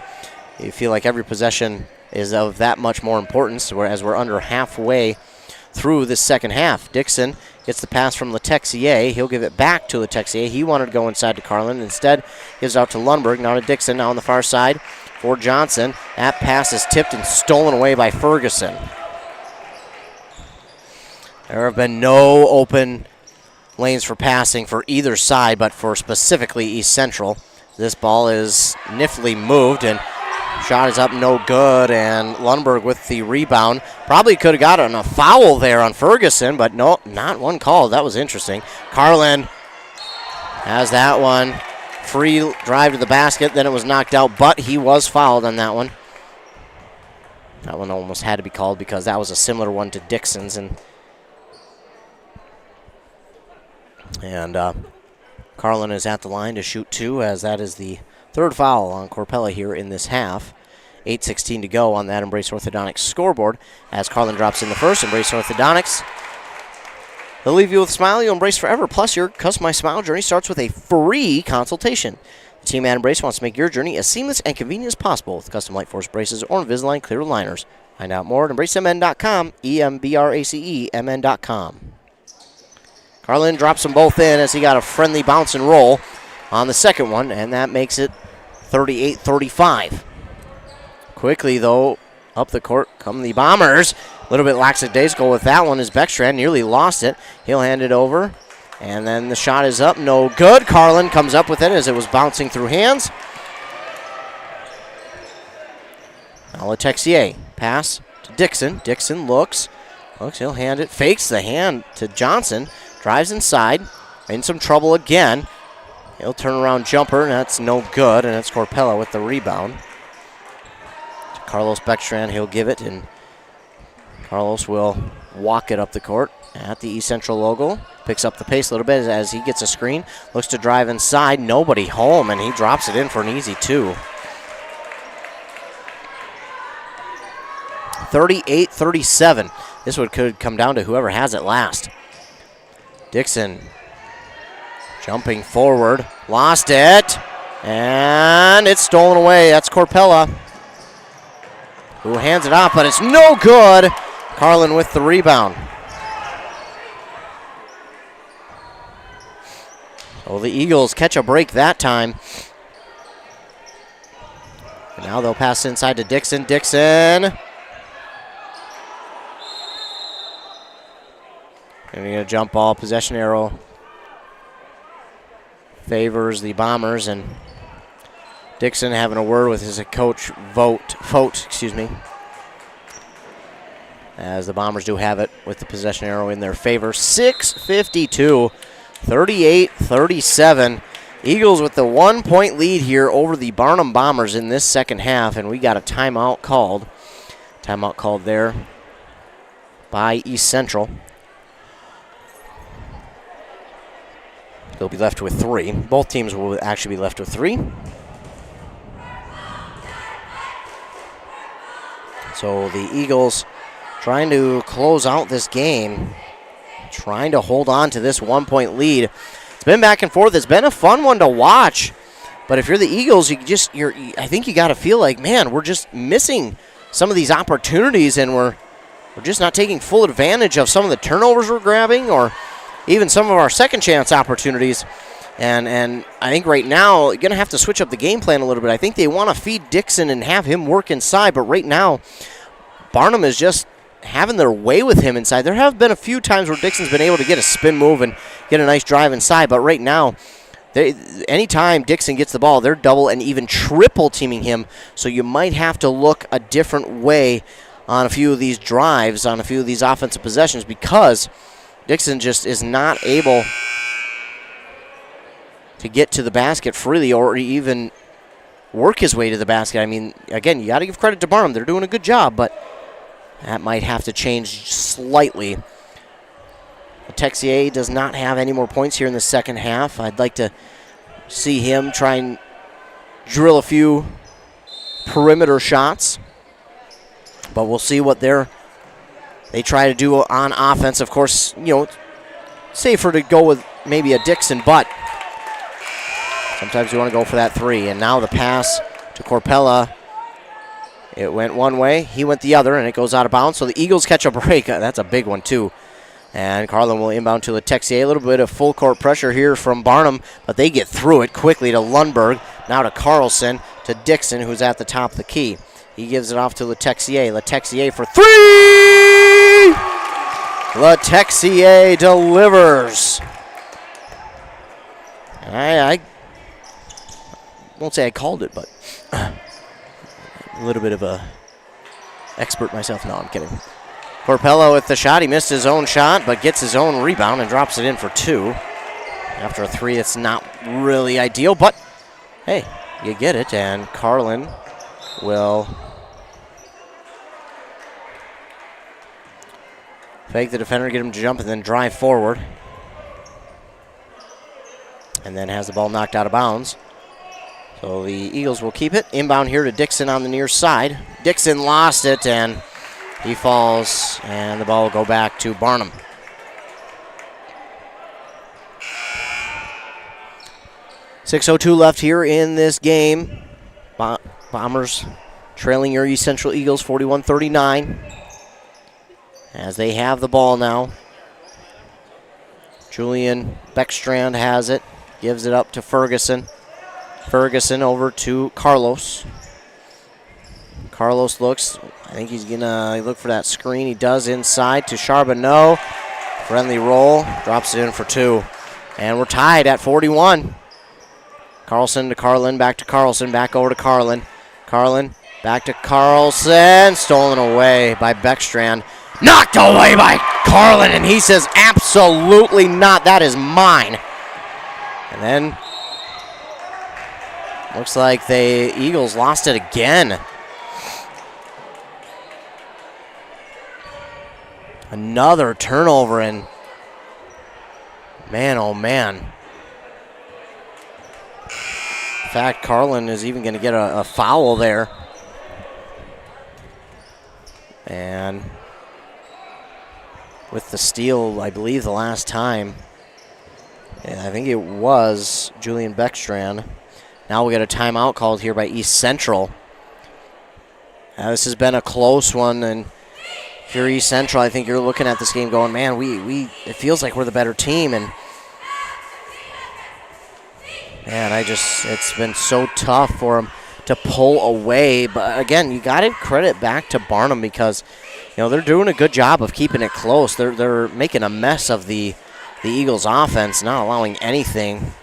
you feel like every possession is of that much more importance, whereas we're under halfway through this second half. Dixon gets the pass from Letexier. He'll give it back to Letexier. He wanted to go inside to Carlin. Instead, gives out to Lundberg. Now to Dixon, now on the far side for Johnson. That pass is tipped and stolen away by Ferguson. There have been no open lanes for passing for either side, but for specifically East Central. This ball is niftily moved, and shot is up, no good, and Lundberg with the rebound. Probably could have gotten a foul there on Ferguson, but no, not one called. That was interesting. Carlin has that one. Free drive to the basket, then it was knocked out, but he was fouled on that one. That one almost had to be called because that was a similar one to Dixon's, and Carlin is at the line to shoot two, as that is the third foul on Corpella here in this half. 8:16 to go on that Embrace Orthodontics scoreboard. As Carlin drops in the first, Embrace Orthodontics. They'll leave you with a smile you'll embrace forever. Plus, your customized smile journey starts with a free consultation. The team at Embrace wants to make your journey as seamless and convenient as possible with custom Light Force braces or Invisalign clear aligners. Find out more at EmbraceMN.com, EMBRACEMN.com. Carlin drops them both in as he got a friendly bounce and roll on the second one, and that makes it 38-35. Quickly, though, up the court come the Bombers. A little bit lackadaisical with that one as Beckstrand nearly lost it. He'll hand it over, and then the shot is up. No good. Carlin comes up with it as it was bouncing through hands. Now Letexier. Pass to Dixon. Dixon looks. He'll hand it. Fakes the hand to Johnson. Drives inside. In some trouble again. He'll turn around jumper, and that's no good, and it's Corpella with the rebound. To Carlos Beckstrand, he'll give it, and Carlos will walk it up the court at the East Central logo. Picks up the pace a little bit as he gets a screen. Looks to drive inside. Nobody home, and he drops it in for an easy two. 38-37. This one could come down to whoever has it last. Dixon jumping forward. Lost it. And it's stolen away. That's Corpella, who hands it off, but it's no good. Carlin with the rebound. So the Eagles catch a break that time. And now they'll pass inside to Dixon. Dixon. And we get a jump ball. Possession arrow favors the Bombers, and Dixon having a word with his coach, Vogt, as the Bombers do have it with the possession arrow in their favor. 6:52, 38-37. Eagles with the 1-point lead here over the Barnum Bombers in this second half, and we got a timeout called. Timeout called there by East Central. They'll be left with 3. Both teams will actually be left with 3. So the Eagles trying to close out this game, trying to hold on to this 1-point lead. It's been back and forth. It's been a fun one to watch. But if you're the Eagles, I think you got to feel like, man, we're just missing some of these opportunities, and we're just not taking full advantage of some of the turnovers we're grabbing, or even some of our second chance opportunities. And I think right now, you're going to have to switch up the game plan a little bit. I think they want to feed Dixon and have him work inside, but right now, Barnum is just having their way with him inside. There have been a few times where Dixon's been able to get a spin move and get a nice drive inside, but right now, anytime Dixon gets the ball, they're double and even triple teaming him, so you might have to look a different way on a few of these drives, on a few of these offensive possessions, because Dixon just is not able to get to the basket freely or even work his way to the basket. I mean, again, you got to give credit to Barnum. They're doing a good job, but that might have to change slightly. Texier does not have any more points here in the second half. I'd like to see him try and drill a few perimeter shots, but we'll see what they try to do on offense. Of course, safer to go with maybe a Dixon, but sometimes you want to go for that 3. And now the pass to Corpella. It went one way, he went the other, and it goes out of bounds. So the Eagles catch a break. That's a big one, too. And Carlin will inbound to Letexier. A little bit of full court pressure here from Barnum, but they get through it quickly to Lundberg. Now to Carlson, to Dixon, who's at the top of the key. He gives it off to Letexier. Letexier for 3! Letexier delivers. I won't say I called it, but a little bit of a expert myself. No, I'm kidding. Corpella with the shot. He missed his own shot, but gets his own rebound and drops it in for 2. After a 3, it's not really ideal, but hey, you get it. And Carlin will fake the defender, get him to jump, and then drive forward. And then has the ball knocked out of bounds. So the Eagles will keep it. Inbound here to Dixon on the near side. Dixon lost it, and he falls, and the ball will go back to Barnum. .6:02 left here in this game. Bombers trailing your East Central Eagles 41-39 as they have the ball now. Julian Beckstrand has it, gives it up to Ferguson. Ferguson over to Carlos. Carlos looks, I think he's gonna look for that screen. He does inside to Charbonneau. Friendly roll, drops it in for 2. And we're tied at 41. Carlson to Carlin, back to Carlson, back over to Carlin. Carlin, back to Carlson, stolen away by Beckstrand. Knocked away by Carlin, and he says, absolutely not, that is mine. And then, looks like the Eagles lost it again. Another turnover, and man, oh man. In fact, Carlin is even going to get a foul there. And with the steal, I believe the last time, I think it was Julian Beckstrand. Now we got a timeout called here by East Central. This has been a close one, and if you're East Central, I think you're looking at this game going, man, it feels like we're the better team, and man, it's been so tough for them to pull away. But again, you got to credit back to Barnum because, they're doing a good job of keeping it close. They're making a mess of the Eagles' offense, not allowing anything.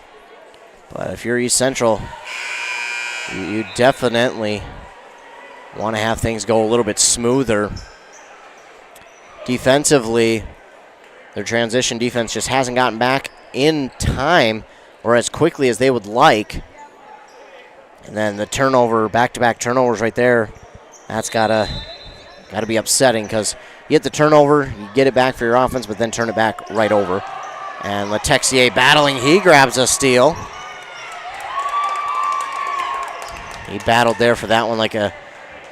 But if you're East Central, you definitely want to have things go a little bit smoother. Defensively, their transition defense just hasn't gotten back in time or as quickly as they would like. And then the turnover, back-to-back turnovers right there, that's gotta be upsetting because you get the turnover, you get it back for your offense, but then turn it back right over. And Letexier battling, he grabs a steal. He battled there for that one like a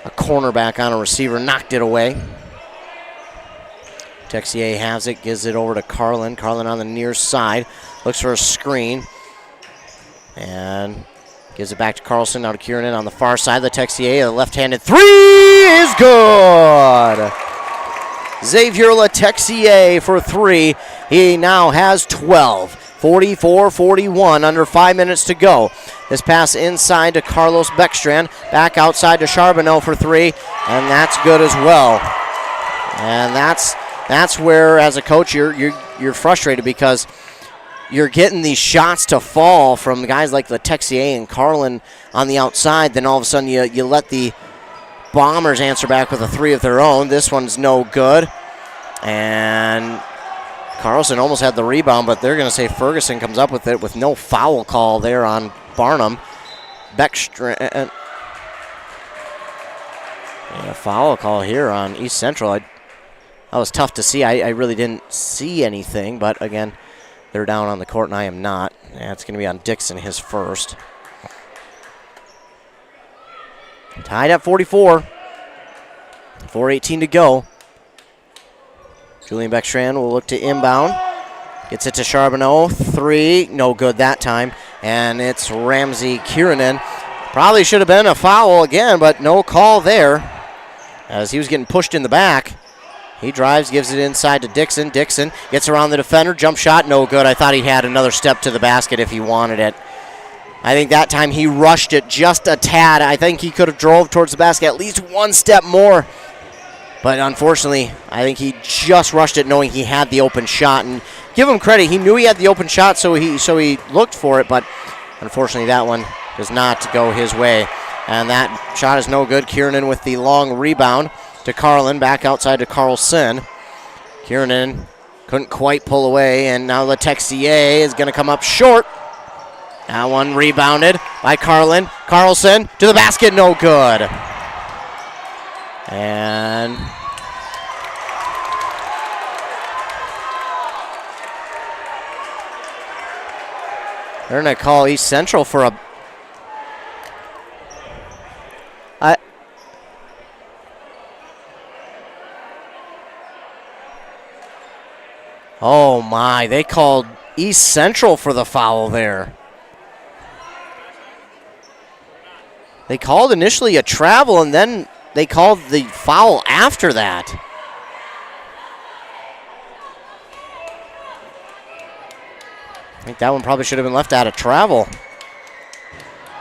cornerback on a receiver, knocked it away. Texier has it, gives it over to Carlin. Carlin on the near side, looks for a screen, and gives it back to Carlson. Now to Kieran on the far side. Letexier, the left-handed 3 is good. Xavier Letexier for 3. He now has 12. 44-41, under 5 minutes to go. This pass inside to Carlos Beckstrand. Back outside to Charbonneau for 3, and that's good as well. And that's where, as a coach, you're frustrated because you're getting these shots to fall from guys like Letexier and Carlin on the outside. Then all of a sudden you let the Bombers answer back with a 3 of their own. This one's no good. And Carlson almost had the rebound, but they're going to say Ferguson comes up with it with no foul call there on Barnum. Beckstrand. A foul call here on East Central. That was tough to see. I really didn't see anything, but again, they're down on the court and I am not. It's going to be on Dixon, his first. Tied at 44. 4:18 to go. Julian Beckstrand will look to inbound. Gets it to Charbonneau. 3, no good that time. And it's Ramsey Kieran. Probably should have been a foul again, but no call there as he was getting pushed in the back. He drives, gives it inside to Dixon. Dixon gets around the defender. Jump shot, no good. I thought he had another step to the basket if he wanted it. I think that time he rushed it just a tad. I think he could have drove towards the basket at least one step more. But unfortunately, I think he just rushed it knowing he had the open shot. And give him credit, he knew he had the open shot, so he looked for it. But unfortunately, that one does not go his way. And that shot is no good. Kieran with the long rebound to Carlin, back outside to Carlson. Kieran couldn't quite pull away, and now Letexier is going to come up short. That one rebounded by Carlin. Carlson to the basket, no good. And they're going to call East Central for Oh my, they called East Central for the foul there. They called initially a travel, and then they called the foul after that. I think that one probably should have been left out of travel.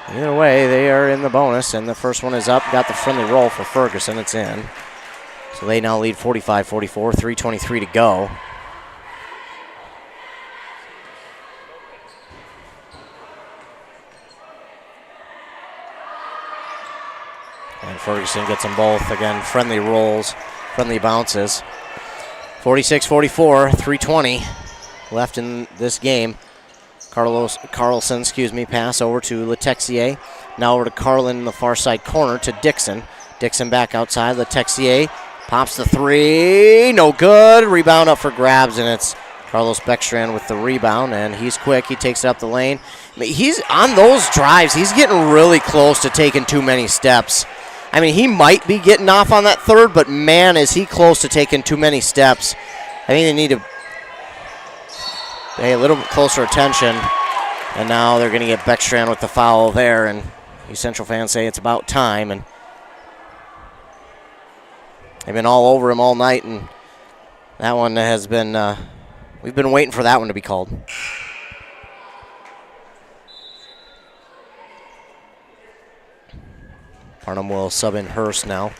Either way, they are in the bonus, and the first one is up. Got the friendly roll for Ferguson. It's in. So they now lead 45-44, 3:23 to go. And Ferguson gets them both. Again, friendly rolls, friendly bounces. 46-44, 3:20 left in this game. Carlson, pass over to Letexier. Now over to Carlin in the far side corner to Dixon. Dixon back outside. Letexier pops the three. No good. Rebound up for grabs, and it's Carlos Beckstrand with the rebound, and he's quick. He takes it up the lane. I mean, he's on those drives. He's getting really close to taking too many steps. I mean, he might be getting off on that third, but man, is he close to taking too many steps. I think they need to pay a little bit closer attention. And now they're going to get Beckstrand with the foul there, and you Central fans say it's about time. And they've been all over him all night, and that one has been, we've been waiting for that one to be called. Barnum will sub in Hurst now,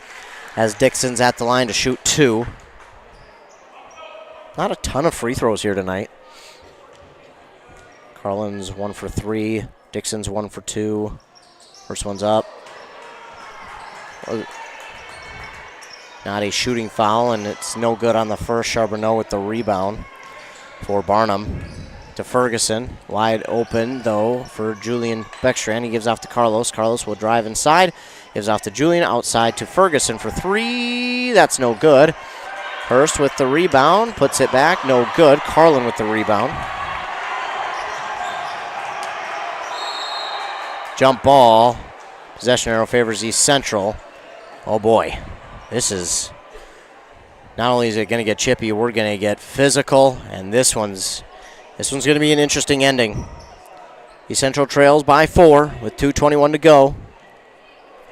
as Dixon's at the line to shoot two. Not a ton of free throws here tonight. Carlin's 1 for 3. Dixon's 1 for 2. First one's up. Not a shooting foul, and it's no good on the first. Charbonneau with the rebound for Barnum. To Ferguson. Wide open, though, for Julian Beckstrand. He gives off to Carlos. Carlos will drive inside. Gives off to Julian. Outside to Ferguson for 3. That's no good. Hurst with the rebound. Puts it back. No good. Carlin with the rebound. Jump ball. Possession arrow favors East Central. Oh boy. This is, not only is it going to get chippy, we're going to get physical, and this one's going to be an interesting ending. East Central trails by 4 with 2:21 to go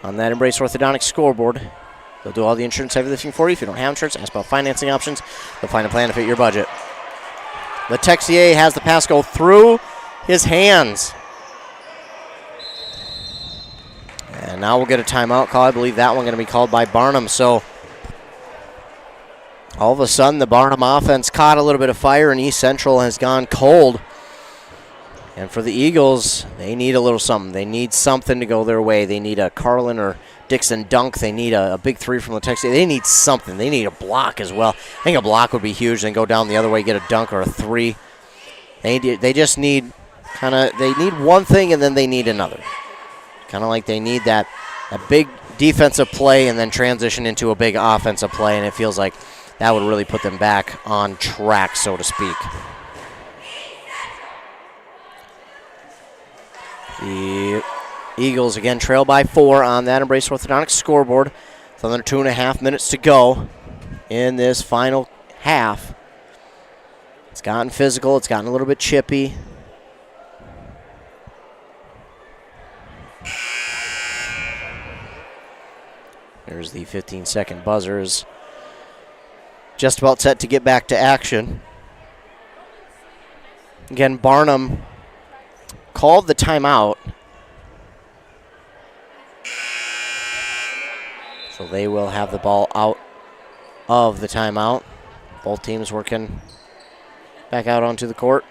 on that Embrace Orthodontics scoreboard. They'll do all the insurance heavy lifting for you. If you don't have insurance, ask about financing options. They'll find a plan to fit your budget. Letexier has the pass go through his hands. And now we'll get a timeout call. I believe that one going to be called by Barnum. So all of a sudden the Barnum offense caught a little bit of fire, and East Central has gone cold. And for the Eagles, they need a little something. They need something to go their way. They need a Carlin or Dixon dunk. They need a big three from Letexier. They need something. They need a block as well. I think a block would be huge. Then go down the other way, get a dunk or a three. They just need they need one thing, and then they need another. Kind of like they need that big defensive play and then transition into a big offensive play, and it feels like that would really put them back on track, so to speak. The Eagles, again, trail by 4 on that Embrace Orthodontics scoreboard. With under 2.5 minutes to go in this final half. It's gotten physical. It's gotten a little bit chippy. There's the 15-second buzzer. Is just about set to get back to action. Again, Barnum called the timeout. So they will have the ball out of the timeout. Both teams working back out onto the court.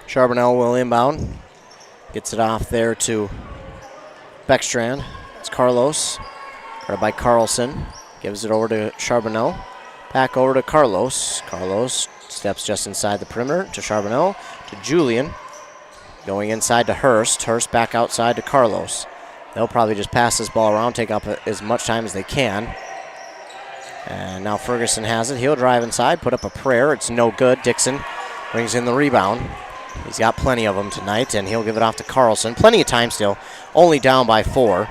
Charbonneau will inbound. Gets it off there to Beckstrand. It's Carlos. Guarded by Carlson. Gives it over to Charbonneau. Back over to Carlos. Carlos steps just inside the perimeter to Charbonneau. To Julian. Going inside to Hurst. Hurst back outside to Carlos. They'll probably just pass this ball around, take up as much time as they can. And now Ferguson has it. He'll drive inside, put up a prayer. It's no good. Dixon brings in the rebound. He's got plenty of them tonight, and he'll give it off to Carlson. Plenty of time still, only down by 4.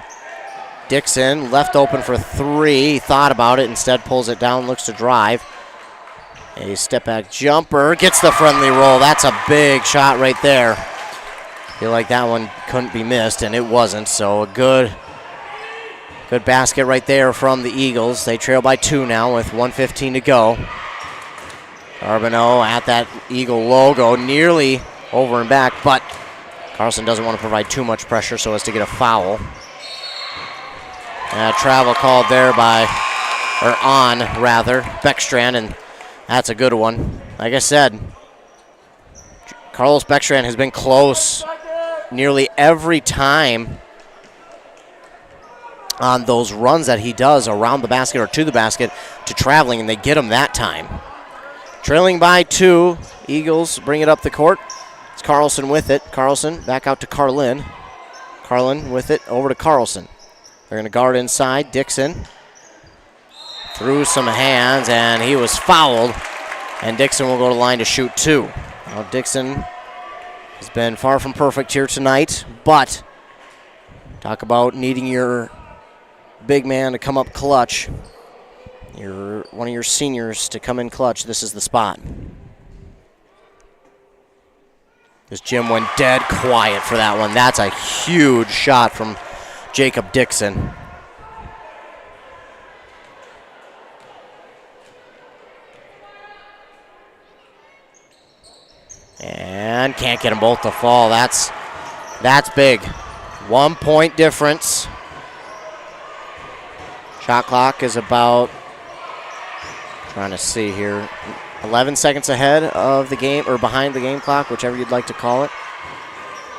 Dixon left open for 3. He thought about it, instead pulls it down, looks to drive. A step back jumper, gets the friendly roll. That's a big shot right there. Feel like that one couldn't be missed, and it wasn't, so a good basket right there from the Eagles. They trail by 2 now with 1:15 to go. Carbonneau at that Eagle logo, nearly over and back, but Carlson doesn't want to provide too much pressure so as to get a foul. Travel called there on Beckstrand, and that's a good one. Like I said, Carlos Beckstrand has been close nearly every time on those runs that he does around the basket or to the basket to traveling, and they get him that time. Trailing by 2, Eagles bring it up the court. It's Carlson with it. Carlson back out to Carlin. Carlin with it over to Carlson. They're going to guard inside. Dixon threw some hands, and he was fouled, and Dixon will go to the line to shoot 2. Now Dixon has been far from perfect here tonight, but talk about needing your big man to come up clutch. One of your seniors to come in clutch. This is the spot. This Jim went dead quiet for that one. That's a huge shot from Jacob Dixon. And can't get them both to fall. That's big. 1 point difference. Shot clock is about, trying to see here, 11 seconds ahead of the game, or behind the game clock, whichever you'd like to call it.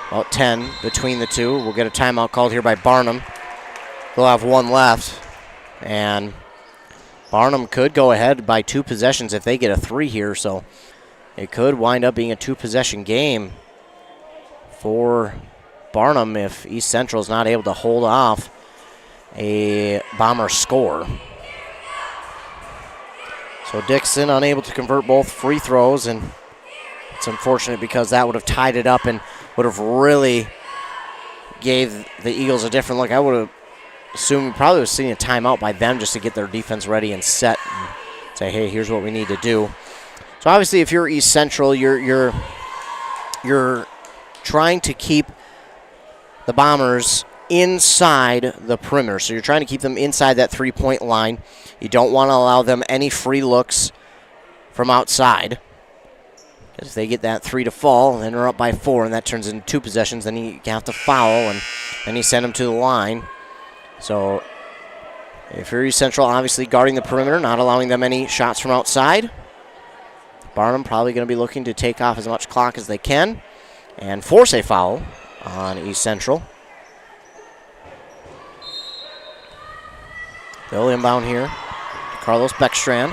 About 10 between the two. We'll get a timeout called here by Barnum. They'll have 1 left, and Barnum could go ahead by 2 possessions if they get a 3 here, so it could wind up being a 2-possession game for Barnum if East Central is not able to hold off a Bomber score. So Dixon unable to convert both free throws, and it's unfortunate because that would have tied it up and would have really gave the Eagles a different look. I would have assumed we probably was seeing a timeout by them just to get their defense ready and set and say, hey, here's what we need to do. So obviously if you're East Central, you're trying to keep the Bombers inside the perimeter. So you're trying to keep them inside that 3-point line. You don't want to allow them any free looks from outside. Because if they get that 3 to fall, then they're up by 4, and that turns into 2 possessions, then you have to foul, and then you send them to the line. So if you're East Central, obviously guarding the perimeter, not allowing them any shots from outside. Barnum probably going to be looking to take off as much clock as they can and force a foul on East Central. They'll inbound here. Carlos Beckstrand.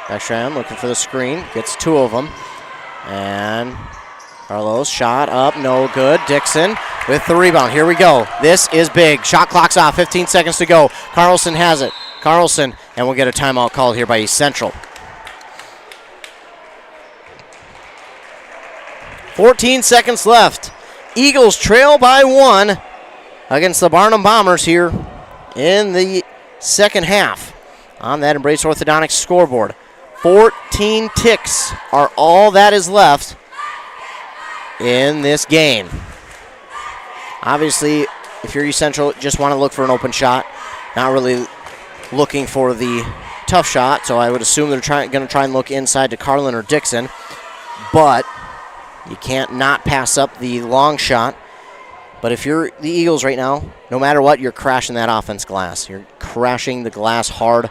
Beckstrand looking for the screen. Gets 2 of them. And Carlos shot up. No good. Dixon with the rebound. Here we go. This is big. Shot clock's off. 15 seconds to go. Carlson has it. Carlson. And we'll get a timeout called here by East Central. 14 seconds left. Eagles trail by 1 against the Barnum Bombers here in the second half on that Embrace Orthodontics scoreboard. 14 ticks are all that is left in this game. Obviously, if you're East Central, just want to look for an open shot, not really looking for the tough shot, so I would assume they're going to try and look inside to Carlin or Dixon, but you can't not pass up the long shot. But if you're the Eagles right now, no matter what, you're crashing that offense glass. You're crashing the glass hard,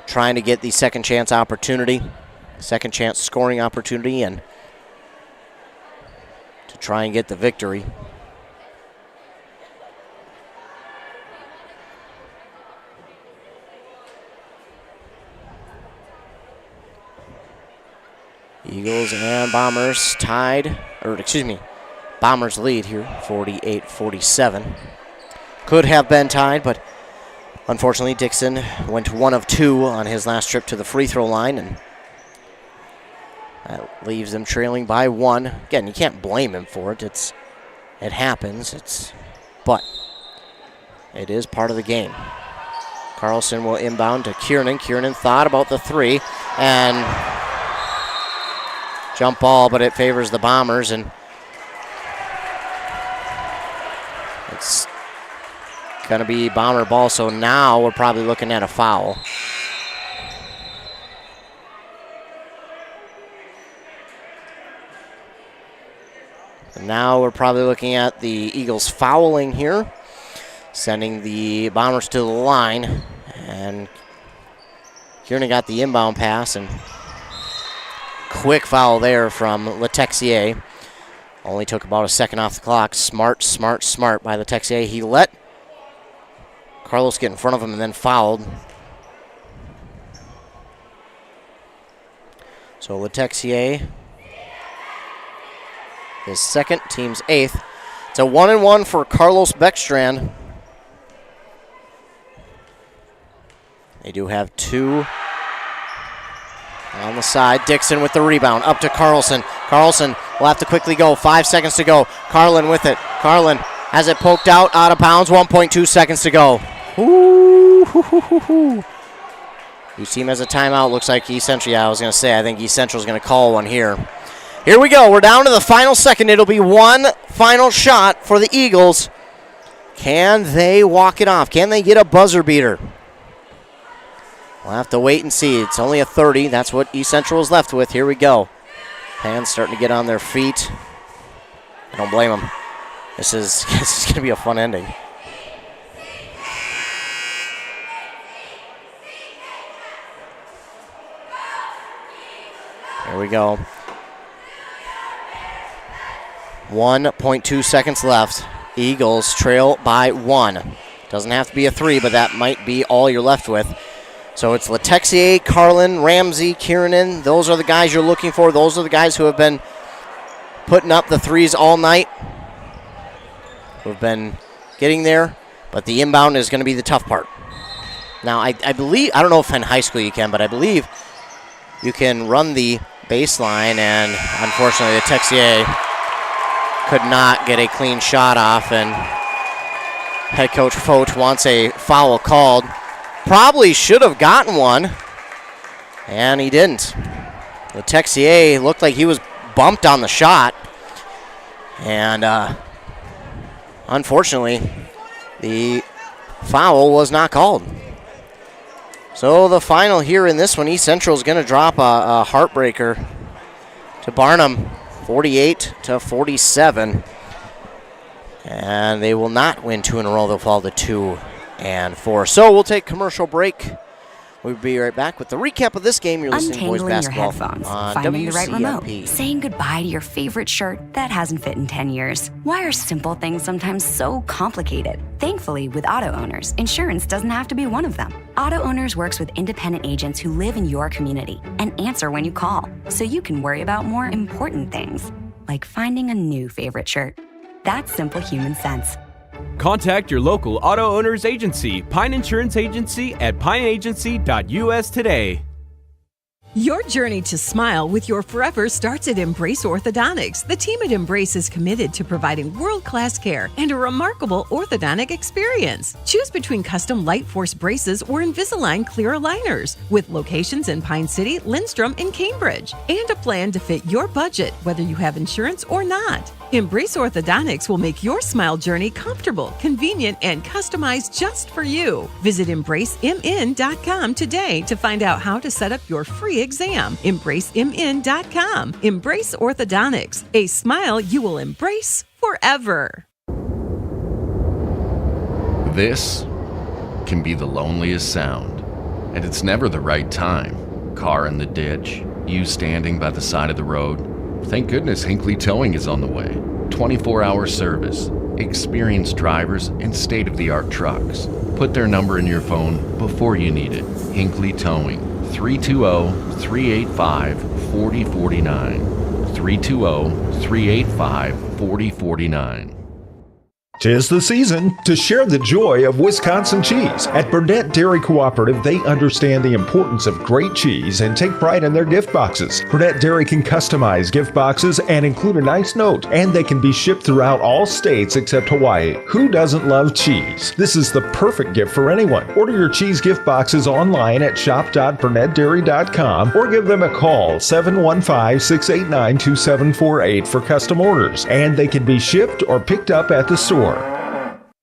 trying to get the second chance opportunity, second chance scoring opportunity, and to try and get the victory. Eagles and Bombers tied, Bombers lead here, 48-47. Could have been tied, but unfortunately Dixon went 1 of 2 on his last trip to the free throw line, and That leaves them trailing by 1. Again, you can't blame him for it. It happens. But it is part of the game. Carlson will inbound to Kiernan. Kiernan thought about the 3 and jump ball, but it favors the Bombers, and it's going to be Bomber ball. So now we're probably looking at a foul. And now we're probably looking at the Eagles fouling here, sending the Bombers to the line. And Kiernan got the inbound pass, and quick foul there from Letexier. Only took about a second off the clock. Smart by Letexier. He let Carlos get in front of him and then fouled. So Letexier, his second, team's 8th. It's a 1-and-1 for Carlos Beckstrand. They do have 2 on the side. Dixon with the rebound. Up to Carlson. Carlson will have to quickly go. 5 seconds to go. Carlin with it. Carlin has it poked out of bounds. 1.2 seconds to go. Ooh. Each team has a timeout. Looks like East Central. Yeah, I was going to say, I think East Central is going to call one here. Here we go. We're down to the final second. It'll be one final shot for the Eagles. Can they walk it off? Can they get a buzzer beater? We'll have to wait and see. It's only a 30. That's what East Central is left with. Here we go. Fans starting to get on their feet. I don't blame them. This is going to be a fun ending. Here we go. 1.2 seconds left. Eagles trail by 1. Doesn't have to be a 3, but that might be all you're left with. So it's Letexier, Carlin, Ramsey, Kiernan. Those are the guys you're looking for. Those are the guys who have been putting up the 3s all night, who have been getting there. But the inbound is going to be the tough part. Now, I believe, I don't know if in high school you can, but I believe you can run the baseline, and unfortunately Letexier could not get a clean shot off, and head coach Foch wants a foul called. Probably should have gotten one, and he didn't. Letexier looked like he was bumped on the shot, and unfortunately, the foul was not called. So the final here in this one, East Central is going to drop a heartbreaker to Barnum, 48-47. And they will not win 2 in a row. They'll fall to 2 and 4. So we'll take commercial break. We'll be right back with the recap of this game. You're listening to Boys Basketball your headphones, on finding WCMP. the right remote, saying goodbye to your favorite shirt that hasn't fit in 10 years. Why are simple things sometimes so complicated? Thankfully, with auto owners, insurance doesn't have to be one of them. Auto Owners works with independent agents who live in your community and answer when you call, so you can worry about more important things, like finding a new favorite shirt. That's simple human sense. Contact your local auto owner's agency, Pine Insurance Agency, at pineagency.us today. Your journey to smile with your forever starts at Embrace Orthodontics. The team at Embrace is committed to providing world-class care and a remarkable orthodontic experience. Choose between custom Light Force braces or Invisalign clear aligners with locations in Pine City, Lindstrom, and Cambridge, and a plan to fit your budget, whether you have insurance or not. Embrace Orthodontics will make your smile journey comfortable, convenient, and customized just for you. Visit EmbraceMN.com today to find out how to set up your free exam. EmbraceMN.com. Embrace Orthodontics, a smile you will embrace forever. This can be the loneliest sound, and it's never the right time. Car in the ditch, you standing by the side of the road. Thank goodness Hinckley Towing is on the way. 24-hour service, experienced drivers, and state-of-the-art trucks. Put their number in your phone before you need it. Hinckley Towing, 320-385-4049. 320-385-4049. 'Tis the season to share the joy of Wisconsin cheese. At Burnett Dairy Cooperative, they understand the importance of great cheese and take pride in their gift boxes. Burnett Dairy can customize gift boxes and include a nice note, and they can be shipped throughout all states except Hawaii. Who doesn't love cheese? This is the perfect gift for anyone. Order your cheese gift boxes online at shop.burnettdairy.com or give them a call 715-689-2748 for custom orders, and they can be shipped or picked up at the store.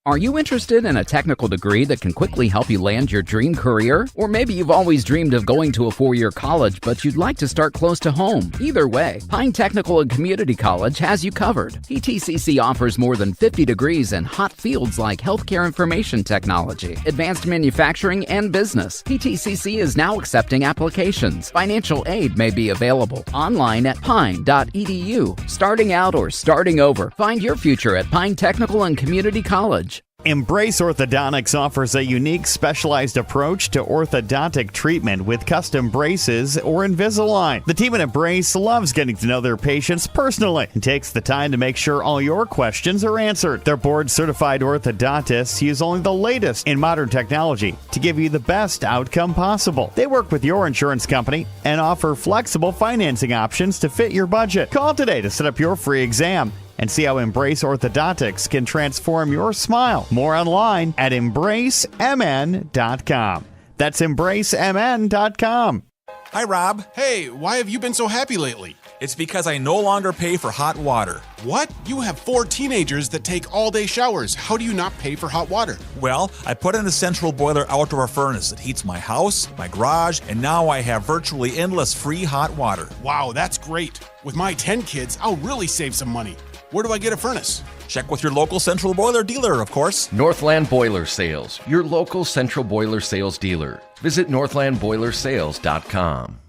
Are you interested in a technical degree that can quickly help you land your dream career? Or maybe you've always dreamed of going to a four-year college, but you'd like to start close to home. Either way, Pine Technical and Community College has you covered. PTCC offers more than 50 degrees in hot fields like healthcare information technology, advanced manufacturing, and business. PTCC is now accepting applications. Financial aid may be available online at pine.edu. Starting out or starting over, find your future at Pine Technical and Community College. Embrace Orthodontics offers a unique specialized approach to orthodontic treatment with custom braces or Invisalign. The team at Embrace loves getting to know their patients personally and takes the time to make sure all your questions are answered. Their board-certified orthodontists use only the latest in modern technology to give you the best outcome possible. They work with your insurance company and offer flexible financing options to fit your budget. Call today to set up your free exam and see how Embrace Orthodontics can transform your smile. More online at embracemn.com. That's embracemn.com. Hi, Rob. Hey, why have you been so happy lately? It's because I no longer pay for hot water. What? You have 4 teenagers that take all-day showers. How do you not pay for hot water? Well, I put in a central boiler outdoor furnace that heats my house, my garage, and now I have virtually endless free hot water. Wow, that's great. With my 10 kids, I'll really save some money. Where do I get a furnace? Check with your local central boiler dealer, of course. Northland Boiler Sales, your local central boiler sales dealer. Visit northlandboilersales.com.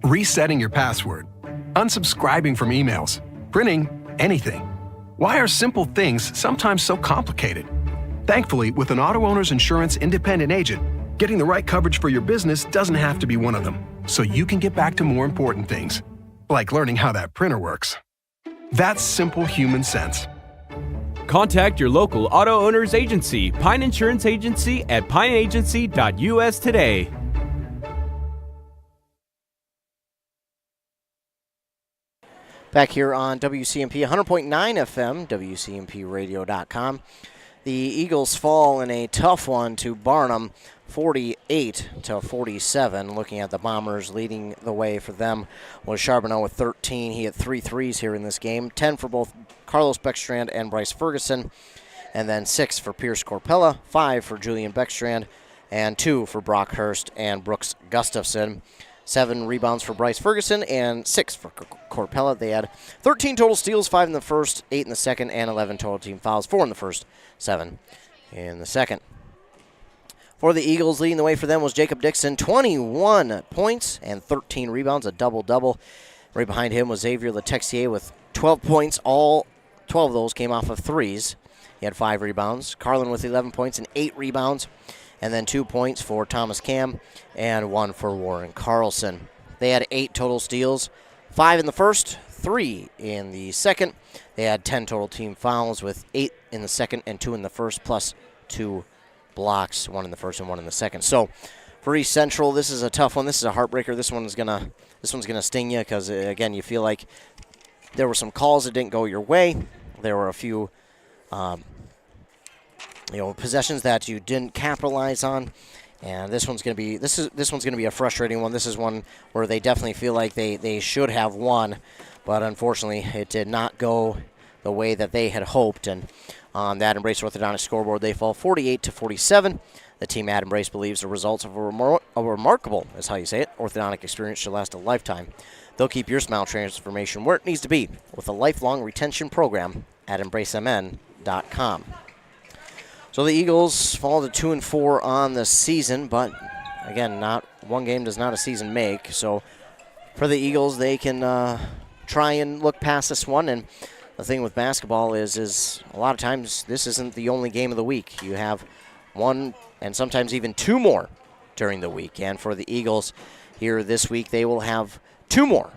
Resetting your password, unsubscribing from emails, printing anything. Why are simple things sometimes so complicated? Thankfully, with an auto owner's insurance independent agent, getting the right coverage for your business doesn't have to be one of them, so you can get back to more important things, like learning how that printer works. That's simple human sense. Contact your local auto owner's agency, Pine Insurance Agency, at pineagency.us today. Back here on WCMP 100.9 FM, WCMPradio.com. The Eagles fall in a tough one to Barnum, 48-47. Looking at the Bombers, leading the way for them was Charbonneau with 13. He had 3 threes here in this game, 10 for both Carlos Beckstrand and Bryce Ferguson, and then 6 for Pierce Corpella, 5 for Julian Beckstrand, and 2 for Brock Hurst and Brooks Gustafson. 7 rebounds for Bryce Ferguson and 6 for Corpella. They had 13 total steals, 5 in the first, 8 in the second, and 11 total team fouls, 4 in the first, 7 in the second. For the Eagles, leading the way for them was Jacob Dixon, 21 points and 13 rebounds, a double-double. Right behind him was Xavier Letexier with 12 points. All 12 of those came off of threes. He had 5 rebounds. Carlin with 11 points and 8 rebounds. And then 2 points for Thomas Cam and 1 for Warren Carlson. They had 8 total steals, 5 in the first, 3 in the second. They had 10 total team fouls with 8 in the second and 2 in the first, plus 2 blocks, 1 in the first and 1 in the second. So for East Central, this is a tough one. This is a heartbreaker. This one's gonna sting you because again, you feel like there were some calls that didn't go your way. There were a few possessions that you didn't capitalize on, and this one's going to be a frustrating one. This is one where they definitely feel like they should have won, but unfortunately it did not go the way that they had hoped. And on that Embrace Orthodontics scoreboard, they fall 48-47. The team at Embrace believes the results of a remarkable, is how you say it, orthodontic experience should last a lifetime. They'll keep your smile transformation where it needs to be with a lifelong retention program at embracemn.com. So the Eagles fall to 2-4 on the season, but again, not one game does not a season make. So for the Eagles, they can try and look past this one. And the thing with basketball is a lot of times this isn't the only game of the week. You have one and sometimes even 2 more during the week. And for the Eagles here this week, they will have 3 more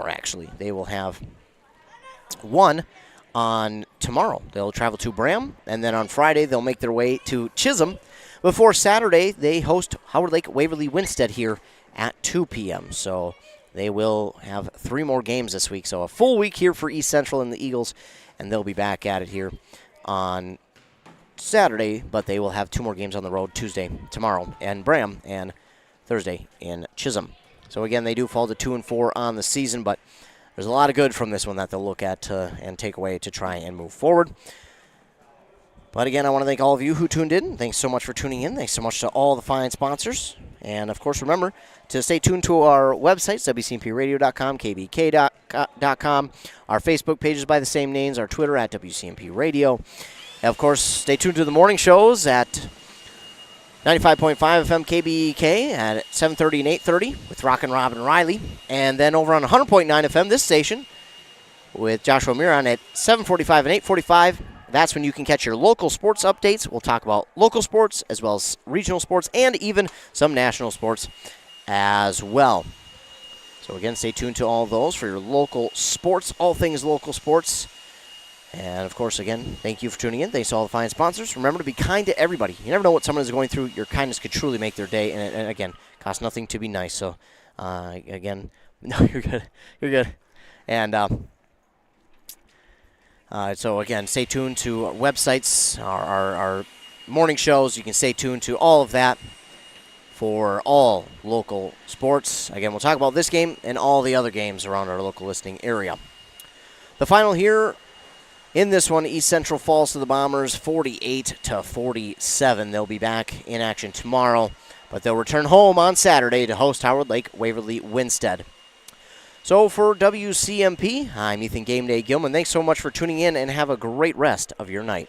actually. They will have one on tomorrow. They'll travel to Bram, and then on Friday they'll make their way to Chisholm. Before Saturday, they host Howard Lake Waverly Winstead here at 2 p.m. So they will have 3 more games this week. So a full week here for East Central and the Eagles, and they'll be back at it here on Saturday, but they will have 2 more games on the road Tuesday, tomorrow, and Bram, and Thursday in Chisholm. So again, they do fall to 2-4 on the season, but there's a lot of good from this one that they'll look at and take away to try and move forward. But again, I want to thank all of you who tuned in. Thanks so much for tuning in. Thanks so much to all the fine sponsors. And, of course, remember to stay tuned to our websites, WCMPradio.com, KBK.com, our Facebook pages by the same names, our Twitter at WCMP Radio. And, of course, stay tuned to the morning shows at 95.5 FM KBK at 7:30 and 8:30 with Rockin' Robin Riley. And then over on 100.9 FM, this station, with Joshua Miron at 7:45 and 8:45. That's when you can catch your local sports updates. We'll talk about local sports as well as regional sports and even some national sports as well. So again, stay tuned to all of those for your local sports, all things local sports. And of course, again, thank you for tuning in. Thanks to all the fine sponsors. Remember to be kind to everybody. You never know what someone is going through. Your kindness could truly make their day. And again, costs nothing to be nice. So again, no, you're good. You're good. And so, again, stay tuned to our websites, our morning shows. You can stay tuned to all of that for all local sports. Again, we'll talk about this game and all the other games around our local listening area. The final here in this one, East Central falls to the Bombers 48-47. They'll be back in action tomorrow, but they'll return home on Saturday to host Howard Lake Waverly Winstead. So for WCMP, I'm Ethan Game Day Gilman. Thanks so much for tuning in, and have a great rest of your night.